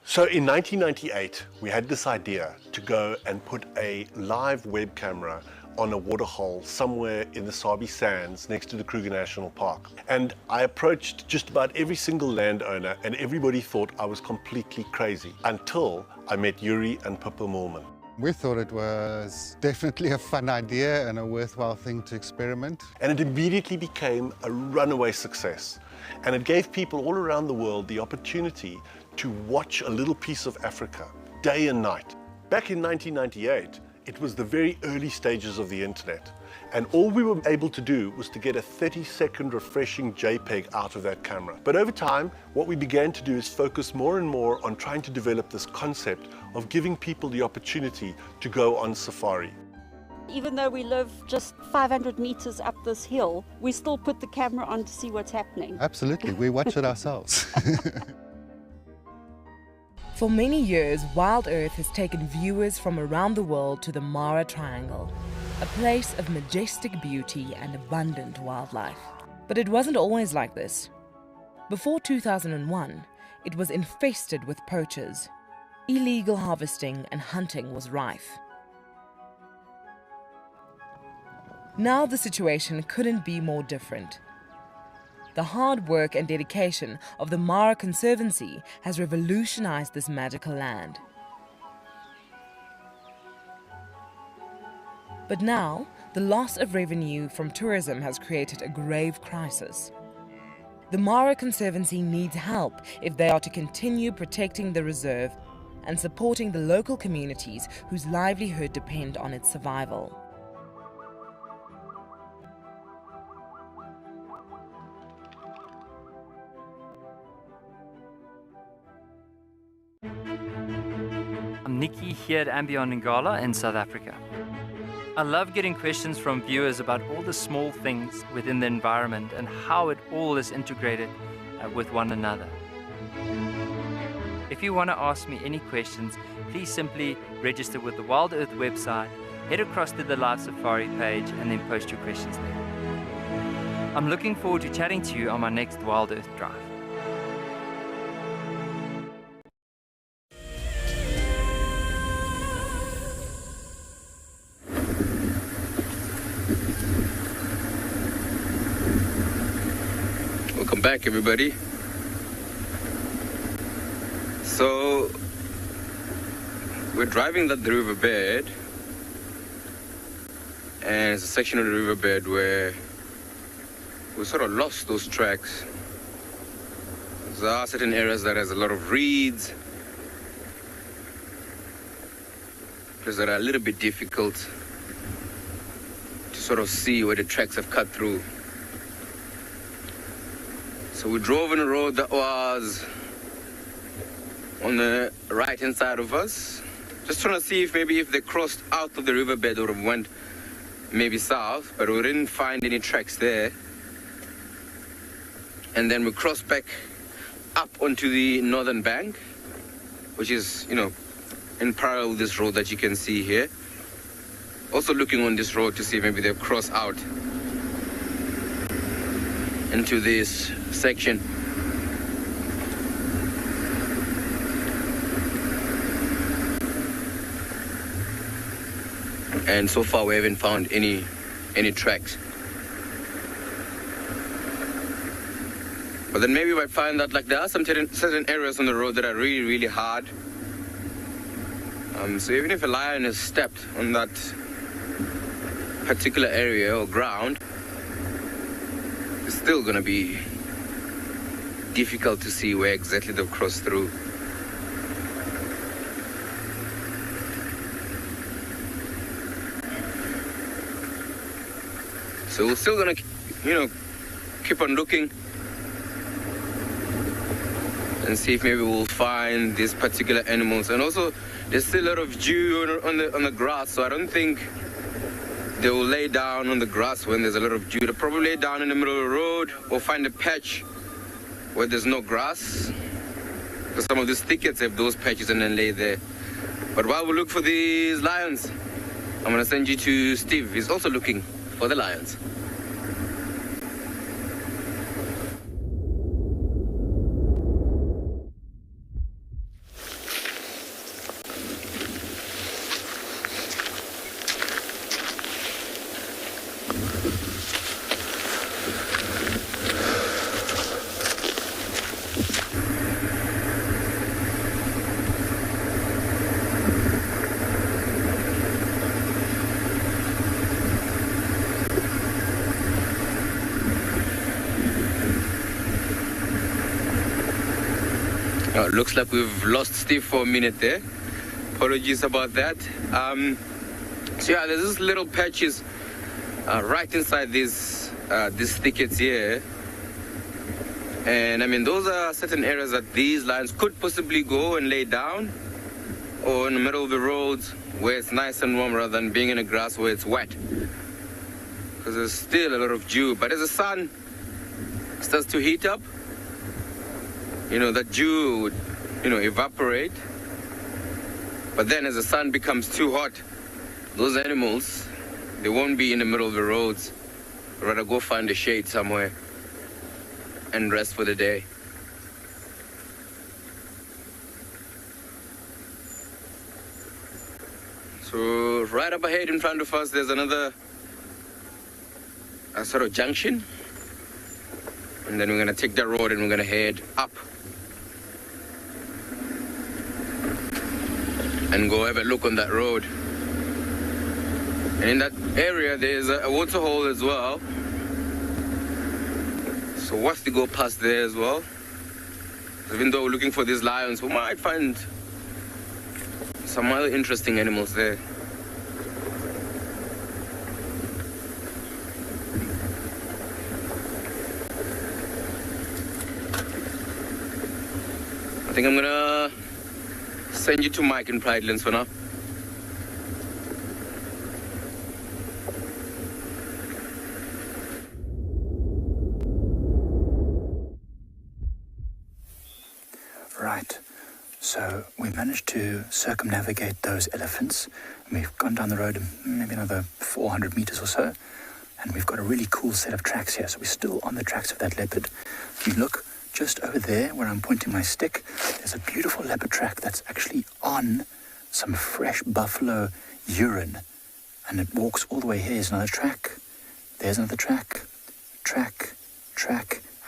So in 1998, we had this idea to go and put a live web camera on a waterhole somewhere in the Sabi sands next to the Kruger National Park. And I approached just about every single landowner, and everybody thought I was completely crazy until I met Yuri and Pippa Moorman. We thought it was definitely a fun idea and a worthwhile thing to experiment. And it immediately became a runaway success. And it gave people all around the world the opportunity to watch a little piece of Africa day and night. Back in 1998, it was the very early stages of the internet, and all we were able to do was to get a 30-second refreshing JPEG out of that camera. But over time, what we began to do is focus more and more on trying to develop this concept of giving people the opportunity to go on safari. Even though we live just 500 meters up this hill, we still put the camera on to see what's happening. Absolutely, we watch it ourselves. For many years, WildEarth has taken viewers from around the world to the Mara Triangle, a place of majestic beauty and abundant wildlife. But it wasn't always like this. Before 2001, it was infested with poachers. Illegal harvesting and hunting was rife. Now the situation couldn't be more different. The hard work and dedication of the Mara Conservancy has revolutionized this magical land. But now, the loss of revenue from tourism has created a grave crisis. The Mara Conservancy needs help if they are to continue protecting the reserve and supporting the local communities whose livelihood depend on its survival. I'm Nikki here at andBeyond in Ngala in South Africa. I love getting questions from viewers about all the small things within the environment and how it all is integrated with one another. If you want to ask me any questions, please simply register with the WildEarth website, head across to the Live Safari page and then post your questions there. I'm looking forward to chatting to you on my next WildEarth drive. Welcome back, everybody. So we're driving up the riverbed, and it's a section of the riverbed where we sort of lost those tracks. There are certain areas that has a lot of reeds, places that are a little bit difficult to sort of see where the tracks have cut through. So we drove on a road that was on the right-hand side of us, just trying to see if maybe if they crossed out of the riverbed or went maybe south, but we didn't find any tracks there. And then we crossed back up onto the northern bank, which is, in parallel with this road that you can see here. also looking on this road to see if maybe they've crossed out into this section. And so far we haven't found any tracks. But then maybe we might find that like there are some certain areas on the road that are really, really hard. So even if a lion has stepped on that particular area or ground, it's still going to be difficult to see where exactly they've crossed through. So we're still going to, keep on looking and see if maybe we'll find these particular animals. And also, there's still a lot of dew on the grass, so I don't think they will lay down on the grass when there's a lot of dew. They'll probably lay down in the middle of the road or find a patch where there's no grass, because some of these thickets have those patches and then lay there. But while we look for these lions, I'm going to send you to Steve. He's also looking for the lions. Looks like we've lost Steve for a minute there. Apologies about that. So yeah, there's this little patches right inside these thickets here. And I mean, those are certain areas that these lions could possibly go and lay down, or in the middle of the roads where it's nice and warm rather than being in the grass where it's wet. Because there's still a lot of dew. But as the sun starts to heat up, that dew would, evaporate. But then as the sun becomes too hot, those animals, they won't be in the middle of the roads. They'd rather go find a shade somewhere and rest for the day. So right up ahead in front of us, there's another sort of junction. And then we're going to take that road and we're going to head up and go have a look on that road. And in that area, there's a water hole as well. So once we go past there as well, even though we're looking for these lions, we might find some other interesting animals there. I think I'm gonna send you to Mike in Pridelands for now. Right, so we managed to circumnavigate those elephants. We've gone down the road maybe another 400 meters or so, and we've got a really cool set of tracks here. So we're still on the tracks of that leopard. If you look just over there where I'm pointing my stick, there's a beautiful leopard track that's actually on some fresh buffalo urine, and it walks all the way here. Here's another track, there's another track,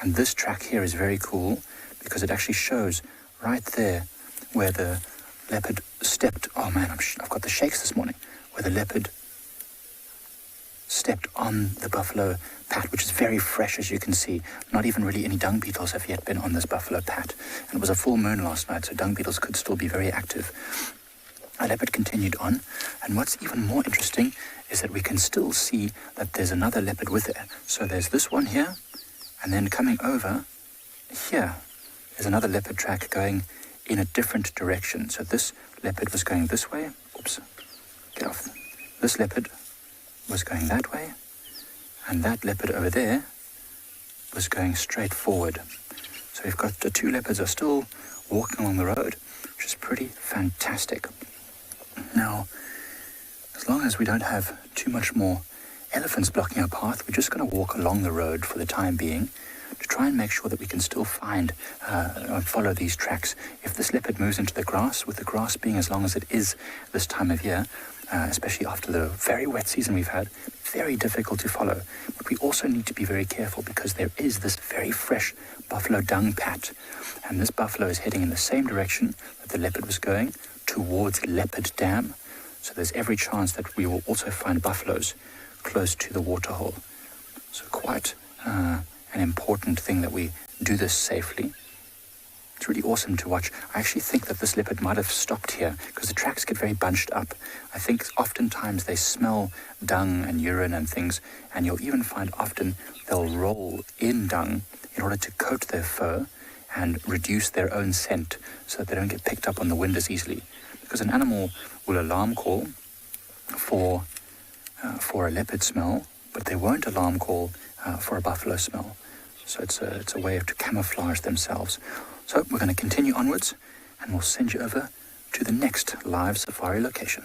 and this track here is very cool because it actually shows right there where the leopard stepped. Oh man, I've got the shakes this morning. Where the leopard stepped on the buffalo pat, which is very fresh, as you can see. Not even really any dung beetles have yet been on this buffalo pat. And it was a full moon last night, so dung beetles could still be very active. Our leopard continued on, and what's even more interesting is that we can still see that there's another leopard with it. So there's this one here, and then coming over here, there's another leopard track going in a different direction. So this leopard was going this way. Oops, get off. This leopard was going that way, and that leopard over there was going straight forward. So we've got the two leopards are still walking along the road, which is pretty fantastic. Now, as long as we don't have too much more elephants blocking our path, we're just going to walk along the road for the time being to try and make sure that we can still find and follow these tracks. If this leopard moves into the grass, with the grass being as long as it is this time of year, especially after the very wet season we've had, very difficult to follow. But we also need to be very careful because there is this very fresh buffalo dung pat, and this buffalo is heading in the same direction that the leopard was going, towards Leopard Dam. So there's every chance that we will also find buffaloes close to the waterhole. So quite an important thing that we do this safely. It's really awesome to watch. I actually think that this leopard might have stopped here because the tracks get very bunched up. I think oftentimes they smell dung and urine and things, and you'll even find often they'll roll in dung in order to coat their fur and reduce their own scent so that they don't get picked up on the wind as easily. Because an animal will alarm call for a leopard smell, but they won't alarm call for a buffalo smell. So it's a way to camouflage themselves. So we're going to continue onwards, and we'll send you over to the next live safari location.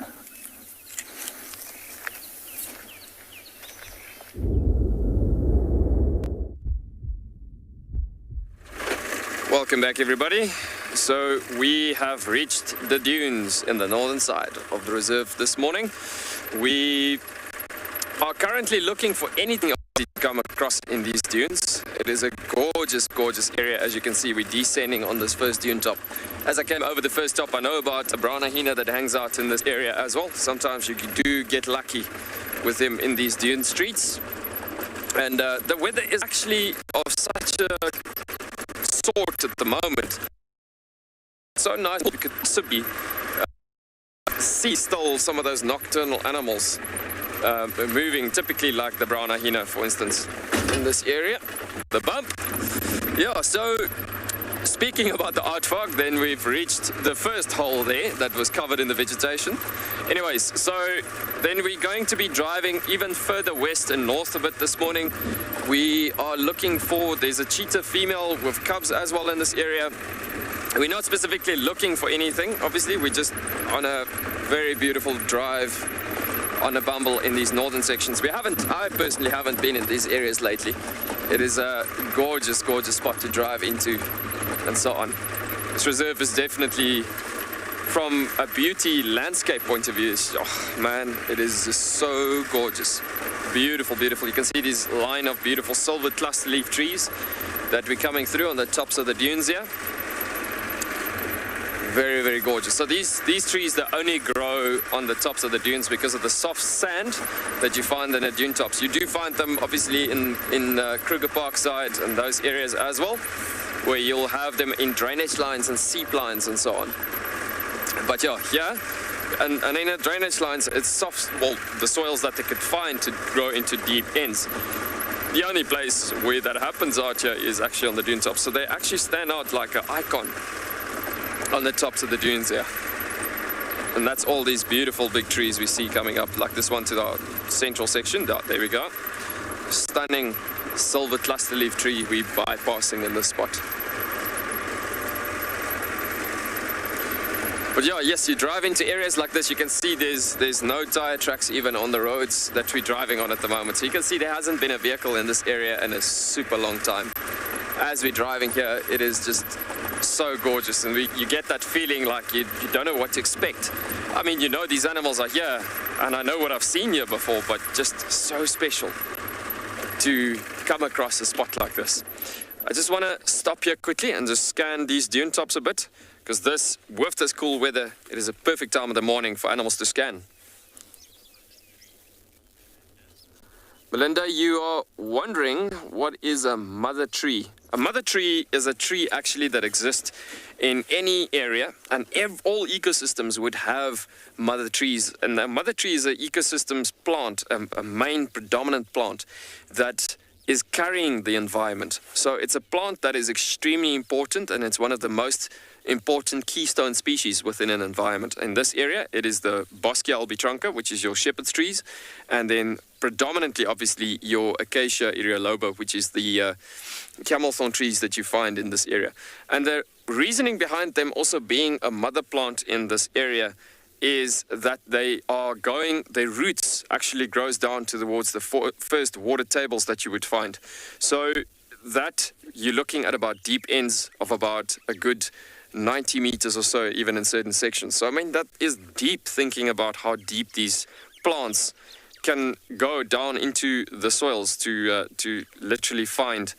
Welcome back, everybody. So we have reached the dunes in the northern side of the reserve this morning. We are currently looking for anything to come across in these dunes. It is a gorgeous, gorgeous area. As you can see, we're descending on this first dune top. As I came over the first top, I know about a brown hyena that hangs out in this area as well. Sometimes you do get lucky with him in these dune streets. And the weather is actually of such a sort at the moment. It's so nice you could possibly see still some of those nocturnal animals moving, typically like the brown hyena, for instance, in this area. The bump. Yeah, so speaking about the aardvark, then we've reached the first hole there that was covered in the vegetation. Anyways, so then we're going to be driving even further west and north a bit this morning. We are looking for, there's a cheetah female with cubs as well in this area. We're not specifically looking for anything, obviously. We're just on a very beautiful drive on a bumble in these northern sections. I personally haven't been in these areas lately. It is a gorgeous, gorgeous spot to drive into and so on. This reserve is definitely, from a beauty landscape point of view, it is just so gorgeous. Beautiful, beautiful. You can see this line of beautiful silver cluster leaf trees that we're coming through on the tops of the dunes here. Very, very gorgeous. So these trees, they only grow on the tops of the dunes because of the soft sand that you find in the dune tops. You do find them obviously in Kruger Parkside and those areas as well, where you'll have them in drainage lines and seep lines and so on. But yeah, and in the drainage lines, it's soft, well, the soils that they could find to grow into deep ends. The only place where that happens out here is actually on the dune tops. So they actually stand out like an icon on the tops of the dunes here. And that's all these beautiful big trees we see coming up, like this one to the central section. There we go. Stunning silver cluster leaf tree we're bypassing in this spot. But yeah, yes, you drive into areas like this, you can see there's no tire tracks even on the roads that we're driving on at the moment. So you can see there hasn't been a vehicle in this area in a super long time. As we're driving here, it is just so gorgeous, and you get that feeling like you don't know what to expect. I mean, you know these animals are here, and I know what I've seen here before, but just so special to come across a spot like this. I just want to stop here quickly and just scan these dune tops a bit, because with this cool weather, it is a perfect time of the morning for animals to scan. Melinda, you are wondering, what is a mother tree? A mother tree is a tree actually that exists in any area, and all ecosystems would have mother trees. And a mother tree is an ecosystem's plant, a main predominant plant that is carrying the environment. So it's a plant that is extremely important, and it's one of the most important keystone species within an environment. In this area, it is the Boscia albitronca, which is your shepherd's trees, and then predominantly, obviously, your Acacia areoloba, which is the camel thorn trees that you find in this area. And the reasoning behind them also being a mother plant in this area is that their roots actually grows down towards the first water tables that you would find. So that you're looking at about deep ends of about a good 90 meters or so, even in certain sections. So I mean, that is deep, thinking about how deep these plants can go down into the soils to literally find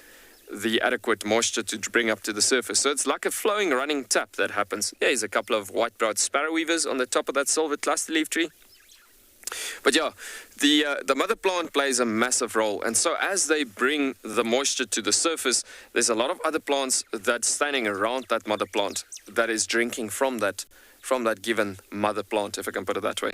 the adequate moisture to bring up to the surface. So it's like a flowing, running tap that happens. There's a couple of white-browed sparrow weavers on the top of that silver cluster leaf tree. But yeah, the mother plant plays a massive role, and so as they bring the moisture to the surface, there's a lot of other plants that's standing around that mother plant that is drinking from that given mother plant, if I can put it that way.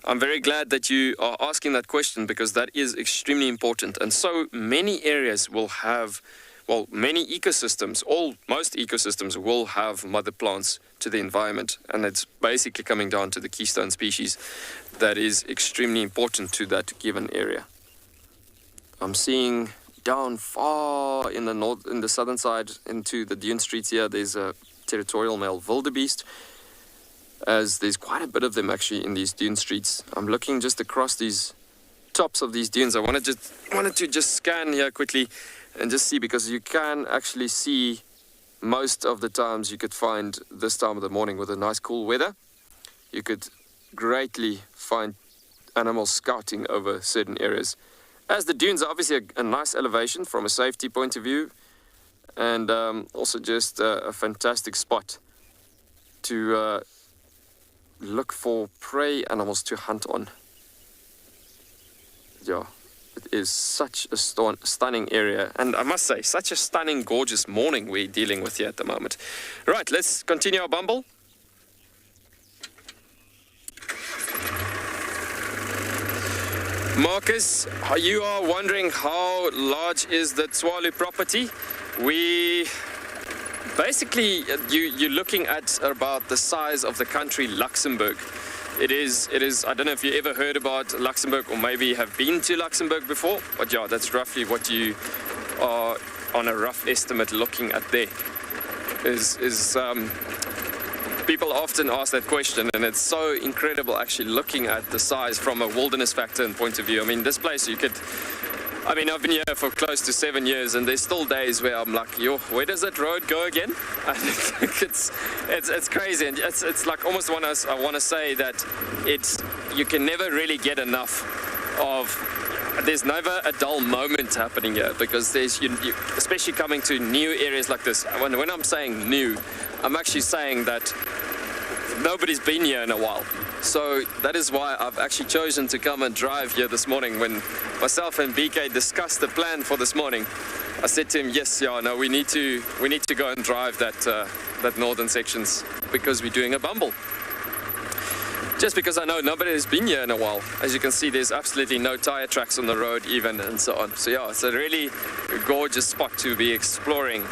I'm very glad that you are asking that question, because that is extremely important. And so many areas will have, well, many ecosystems, most ecosystems will have mother plants to the environment, and it's basically coming down to the keystone species that is extremely important to that given area. I'm seeing down far in the north, in the southern side, into the Dune streets here, there's a territorial male wildebeest, as there's quite a bit of them actually in these dune streets. I'm looking just across these tops of these dunes. I wanted to just scan here quickly and just see, because you can actually see most of the times you could find this time of the morning with a nice cool weather. You could greatly find animals scouting over certain areas. As the dunes are obviously a nice elevation from a safety point of view, and also just a fantastic spot to look for prey animals to hunt on. Yeah, it is such a stunning area, and I must say, such a stunning, gorgeous morning we're dealing with here at the moment. Right, let's continue our bumble. Marcus, you are wondering how large is the Tswalu property? We basically, you're looking at about the size of the country Luxembourg. It is, I don't know if you ever heard about Luxembourg or maybe have been to Luxembourg before, but yeah, that's roughly what you are on a rough estimate looking at there. People often ask that question, and it's so incredible actually looking at the size from a wilderness factor and point of view. I mean, this place I've been here for close to 7 years, and there's still days where I'm like, yo, where does that road go again? I think it's crazy, and it's like almost I want to say that you can never really get enough of. There's never a dull moment happening here, because there's especially coming to new areas like this. When I'm saying new, I'm actually saying that nobody's been here in a while. So that is why I've actually chosen to come and drive here this morning. When myself and BK discussed the plan for this morning, I said to him, we need to go and drive that northern sections, because we're doing a bumble. Just because I know nobody has been here in a while. As you can see, there's absolutely no tire tracks on the road even, and so on. So yeah, it's a really gorgeous spot to be exploring,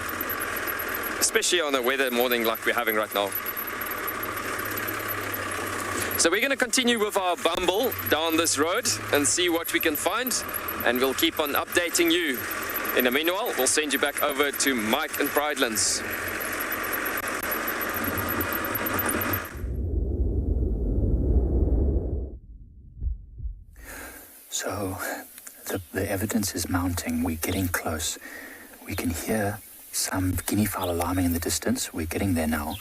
especially on a weather morning like we're having right now. So we're going to continue with our bumble down this road and see what we can find, and we'll keep on updating you. In the meanwhile, we'll send you back over to Mike and Pridelands. So the evidence is mounting. We're getting close. We can hear some guinea fowl alarming in the distance. We're getting there now.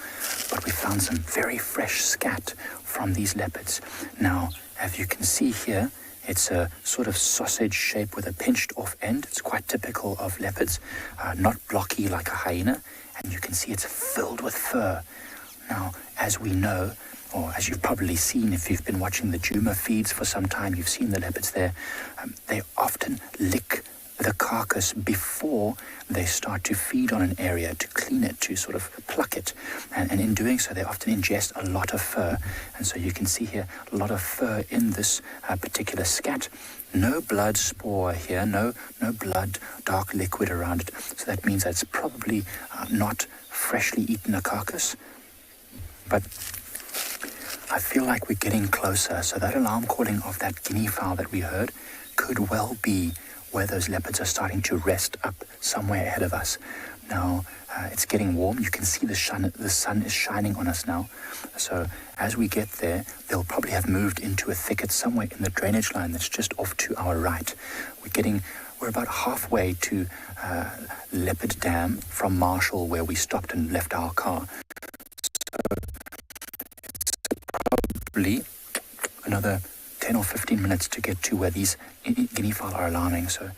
But we found some very fresh scat from these leopards. Now, as you can see here, it's a sort of sausage shape with a pinched off end. It's quite typical of leopards, not blocky like a hyena. And you can see it's filled with fur. Now, as we know, or as you've probably seen if you've been watching the Djuma feeds for some time, you've seen the leopards there. They often lick the carcass before they start to feed on an area, to clean it, to sort of pluck it. And in doing so, they often ingest a lot of fur. And so you can see here a lot of fur in this particular scat. No blood spore here, no blood, dark liquid around it. So that means that it's probably not freshly eaten a carcass. But I feel like we're getting closer. So that alarm calling of that guinea fowl that we heard could well be where those leopards are starting to rest up somewhere ahead of us. Now, it's getting warm. You can see the sun is shining on us now. So as we get there, they'll probably have moved into a thicket somewhere in the drainage line that's just off to our right. We're about halfway to Leopard Dam from Marshall, where we stopped and left our car. So it's probably another 10 or 15 minutes to get to where these guinea fowl are alarming. So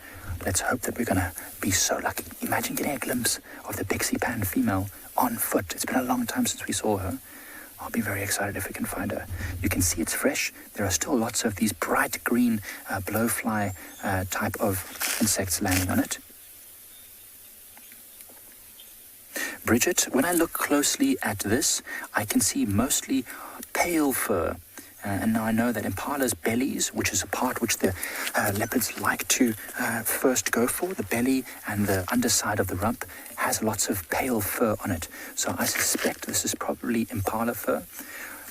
let's hope that we're going to be so lucky. Imagine getting a glimpse of the Pixie Pan female on foot. It's been a long time since we saw her. I'll be very excited if we can find her. You can see it's fresh. There are still lots of these bright green blowfly type of insects landing on it. Bridget, when I look closely at this, I can see mostly pale fur. And now I know that impala's bellies, which is a part which the leopards like to first go for, the belly and the underside of the rump, has lots of pale fur on it. So I suspect this is probably impala fur.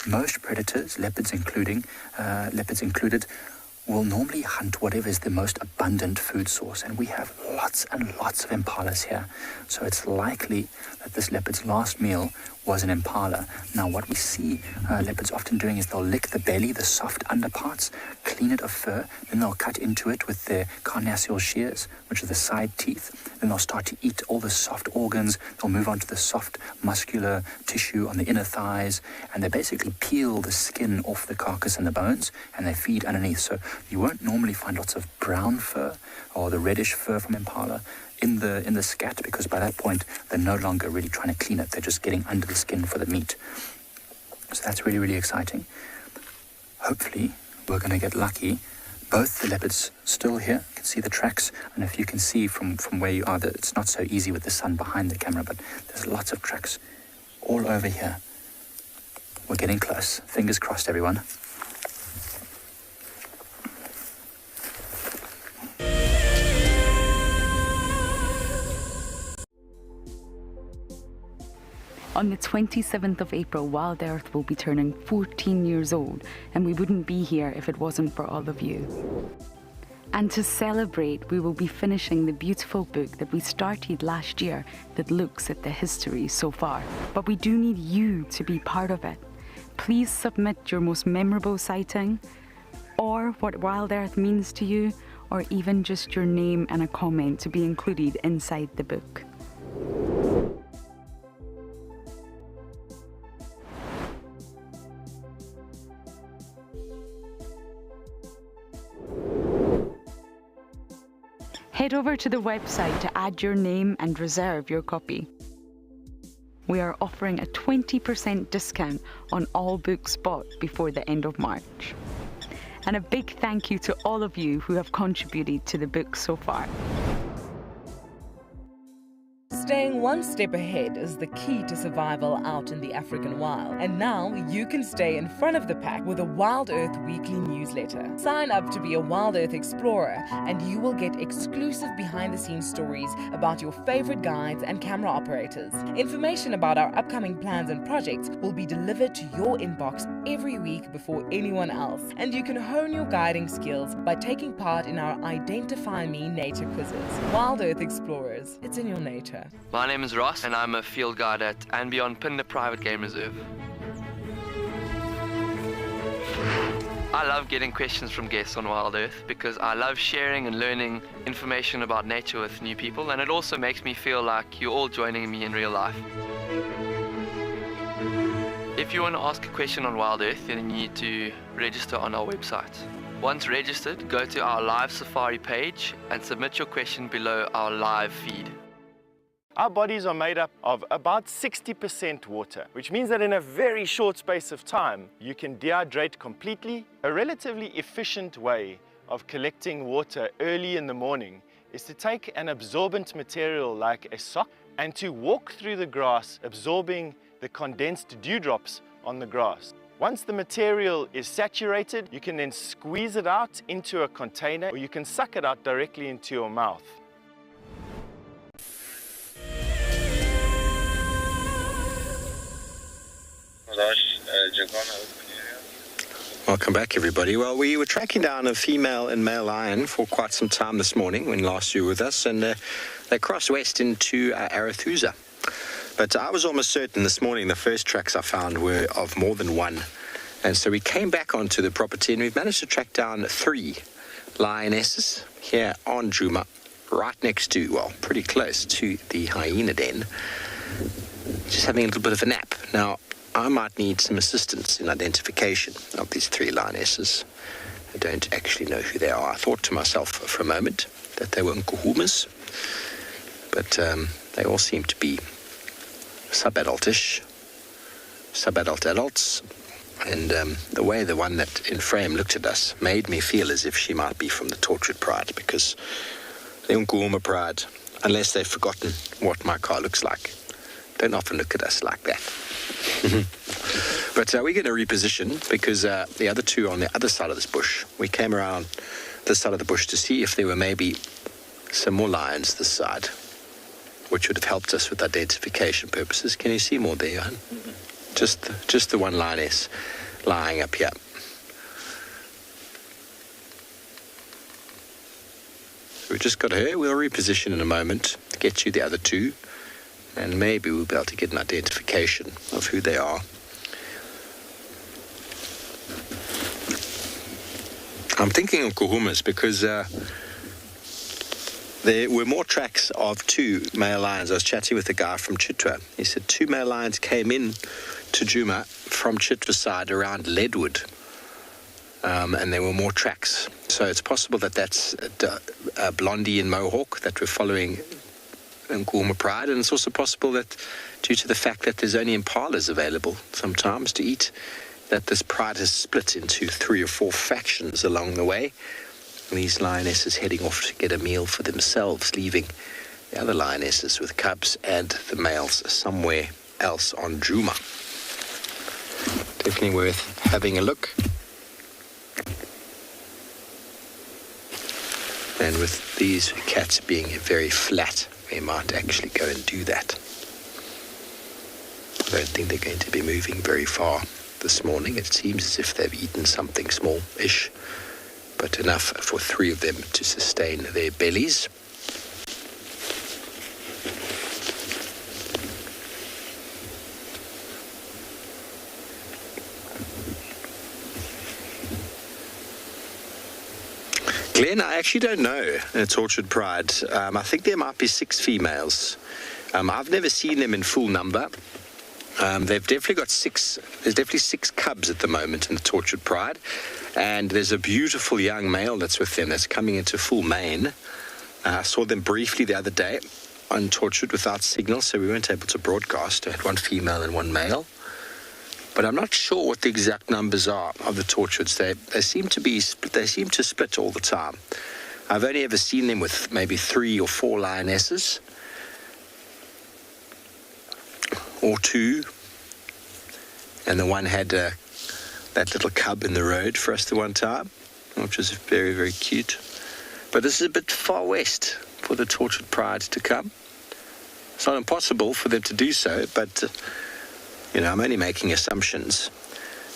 Most predators, leopards included, will normally hunt whatever is the most abundant food source. And we have lots and lots of impalas here. So it's likely that this leopard's last meal was an impala. Now what we see leopards often doing is they'll lick the belly, the soft underparts, clean it of fur, then they'll cut into it with their carnassial shears, which are the side teeth. Then they'll start to eat all the soft organs. They'll move on to the soft muscular tissue on the inner thighs, and they basically peel the skin off the carcass and the bones, and they feed underneath. So you won't normally find lots of brown fur or the reddish fur from impala in the scat, because by that point they're no longer really trying to clean it. They're just getting under the skin for the meat. So that's really, really exciting. Hopefully we're going to get lucky. Both the leopards still here. You can see the tracks, and if you can see from where you are, that it's not so easy with the sun behind the camera, but there's lots of tracks all over here. We're getting close. Fingers crossed, everyone. On the 27th of April, WildEarth will be turning 14 years old, and we wouldn't be here if it wasn't for all of you. And to celebrate, we will be finishing the beautiful book that we started last year that looks at the history so far. But we do need you to be part of it. Please submit your most memorable sighting, or what WildEarth means to you, or even just your name and a comment to be included inside the book. Head over to the website to add your name and reserve your copy. We are offering a 20% discount on all books bought before the end of March. And a big thank you to all of you who have contributed to the book so far. Staying one step ahead is the key to survival out in the African wild. And now you can stay in front of the pack with a WildEarth weekly newsletter. Sign up to be a WildEarth explorer and you will get exclusive behind-the-scenes stories about your favorite guides and camera operators. Information about our upcoming plans and projects will be delivered to your inbox every week before anyone else. And you can hone your guiding skills by taking part in our Identify Me nature quizzes. WildEarth Explorers, it's in your nature. My name is Ross and I'm a field guide at andBeyond Phinda Private Game Reserve. I love getting questions from guests on WildEarth because I love sharing and learning information about nature with new people, and it also makes me feel like you're all joining me in real life. If you want to ask a question on WildEarth, then you need to register on our website. Once registered, go to our live safari page and submit your question below our live feed. Our bodies are made up of about 60% water, which means that in a very short space of time, you can dehydrate completely. A relatively efficient way of collecting water early in the morning is to take an absorbent material like a sock and to walk through the grass, absorbing the condensed dewdrops on the grass. Once the material is saturated, you can then squeeze it out into a container, or you can suck it out directly into your mouth. Welcome back, everybody. Well, we were tracking down a female and male lion for quite some time this morning when last you were with us, and they crossed west into Arathusa. But I was almost certain this morning the first tracks I found were of more than one. And so we came back onto the property and we've managed to track down 3 lionesses here on Djuma, right next to, well, pretty close to the hyena den, just having a little bit of a nap. Now, I might need some assistance in identification of these 3 lionesses. I don't actually know who they are. I thought to myself for a moment that they were nkuhumas, but they all seem to be sub-adultish, sub-adult adults. And the way the one that in frame looked at us made me feel as if she might be from the tortured pride, because the Nkuhuma pride, unless they've forgotten what my car looks like, don't often look at us like that. But we're going to reposition because the other 2 on the other side of this bush. We came around this side of the bush to see if there were maybe some more lions this side, which would have helped us with identification purposes. Can you see more there, Johan? Just the one lioness lying up here. We've just got her. We'll reposition in a moment to get you the other 2. And maybe we'll be able to get an identification of who they are. I'm thinking of Nkuhumas because there were more tracks of 2 male lions. I was chatting with a guy from Chitwa. He said 2 male lions came in to Djuma from Chitwa side around Leadwood. And there were more tracks. So it's possible that that's a Blondie and Mohawk that we're following Nkuhuma pride, and it's also possible that due to the fact that there's only impalas available sometimes to eat, that this pride has split into 3 or 4 factions along the way. And these lionesses heading off to get a meal for themselves, leaving the other lionesses with cubs and the males somewhere else on Djuma. Definitely worth having a look. And with these cats being very flat, we might actually go and do that. I don't think they're going to be moving very far this morning. It seems as if they've eaten something small-ish, but enough for 3 of them to sustain their bellies. Glenn, I actually don't know. It's Orchard Pride. I think there might be 6 females. I've never seen them in full number. They've definitely got 6. There's definitely 6 cubs at the moment in the Tortured Pride, and there's a beautiful young male that's with them that's coming into full mane. I saw them briefly the other day on Tortured without signal, so we weren't able to broadcast. I had 1 female and 1 male. But I'm not sure what the exact numbers are of the Tortureds. They seem to be they seem to split all the time. I've only ever seen them with maybe 3 or 4 lionesses, or 2, and the one had that little cub in the road for us the one time, which was very, very cute. But this is a bit far west for the Tortured Pride to come. It's not impossible for them to do so, but I'm only making assumptions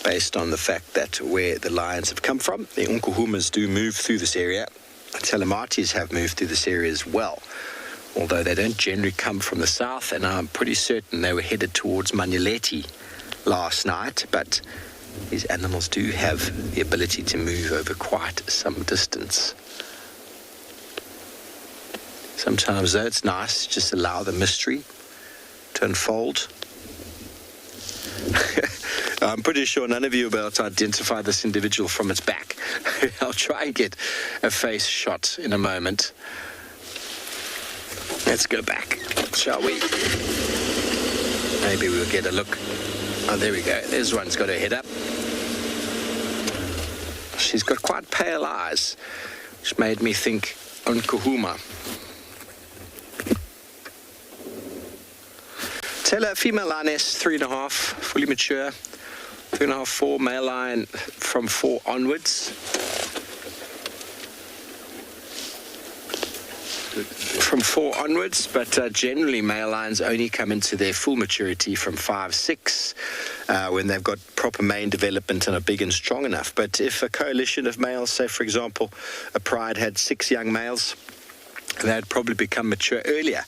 based on the fact that where the lions have come from. The Nkuhumas do move through this area. The Telematis have moved through this area as well, although they don't generally come from the south, and I'm pretty certain they were headed towards Manuleti last night, but these animals do have the ability to move over quite some distance. Sometimes, though, it's nice to just allow the mystery to unfold. I'm pretty sure none of you will be able to identify this individual from its back. I'll try and get a face shot in a moment. Let's go back, shall we? Maybe we'll get a look. Oh, there we go. There's one's got her head up. She's got quite pale eyes, which made me think Nkuhuma. Taylor, female lioness, 3.5, fully mature. 3.5, 4, male lion from 4 onwards. From 4 onwards, but generally male lions only come into their full maturity from 5, 6. when they've got proper mane development and are big and strong enough. But if a coalition of males, say for example, a pride had 6 young males, they'd probably become mature earlier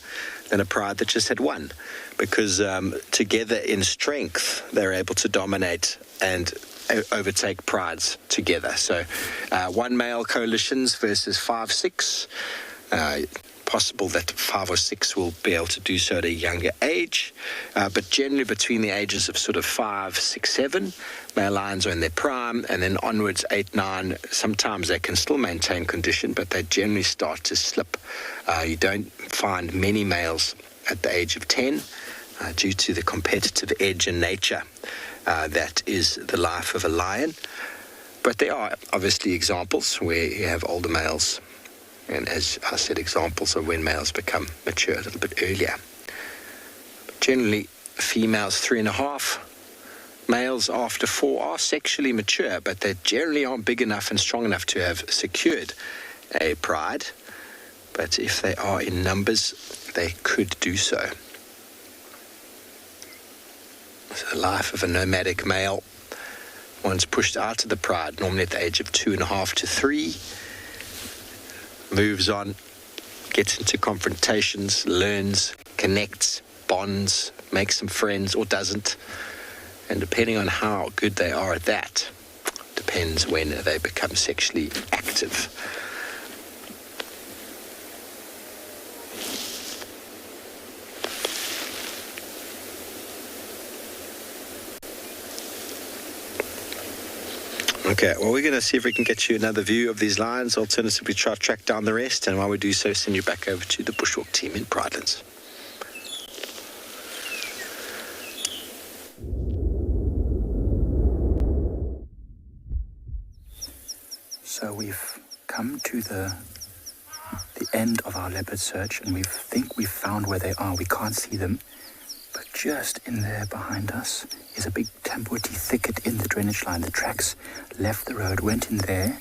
than a pride that just had 1, because together in strength, they're able to dominate and overtake prides together. So 1 male coalitions versus 5, 6. Possible that 5 or 6 will be able to do so at a younger age, but generally between the ages of sort of 5, 6, 7, male lions are in their prime, and then onwards 8, 9, sometimes they can still maintain condition, but they generally start to slip. You don't find many males at the age of 10 due to the competitive edge and nature that is the life of a lion. But there are obviously examples where you have older males, and as I said, examples of when males become mature a little bit earlier. Generally, females 3.5, males after 4 are sexually mature, but they generally aren't big enough and strong enough to have secured a pride. But if they are in numbers, they could do so. So the life of a nomadic male, once pushed out of the pride, normally at the age of 2.5 to 3, moves on, gets into confrontations, learns, connects, bonds, makes some friends or doesn't. And depending on how good they are at that, depends when they become sexually active. Okay, well, we're going to see if we can get you another view of these lions. Alternatively, try to track down the rest. And while we do so, send you back over to the Bushwalk team in Pridelands. So we've come to the end of our leopard search, and we think we've found where they are. We can't see them, but just in there behind us is a big tambuti thicket in the drainage line. The tracks left the road, went in there,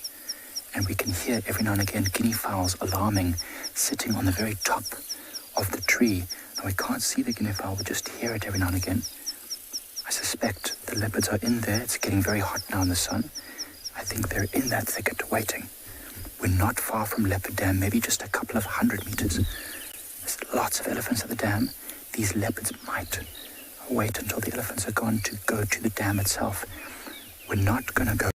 and we can hear every now and again guinea fowls alarming, sitting on the very top of the tree. And we can't see the guinea fowl, we just hear it every now and again. I suspect the leopards are in there. It's getting very hot now in the sun. I think they're in that thicket waiting. We're not far from Leopard Dam, maybe just a couple of 100 meters. There's lots of elephants at the dam. These leopards might wait until the elephants are gone to go to the dam itself. We're not going to go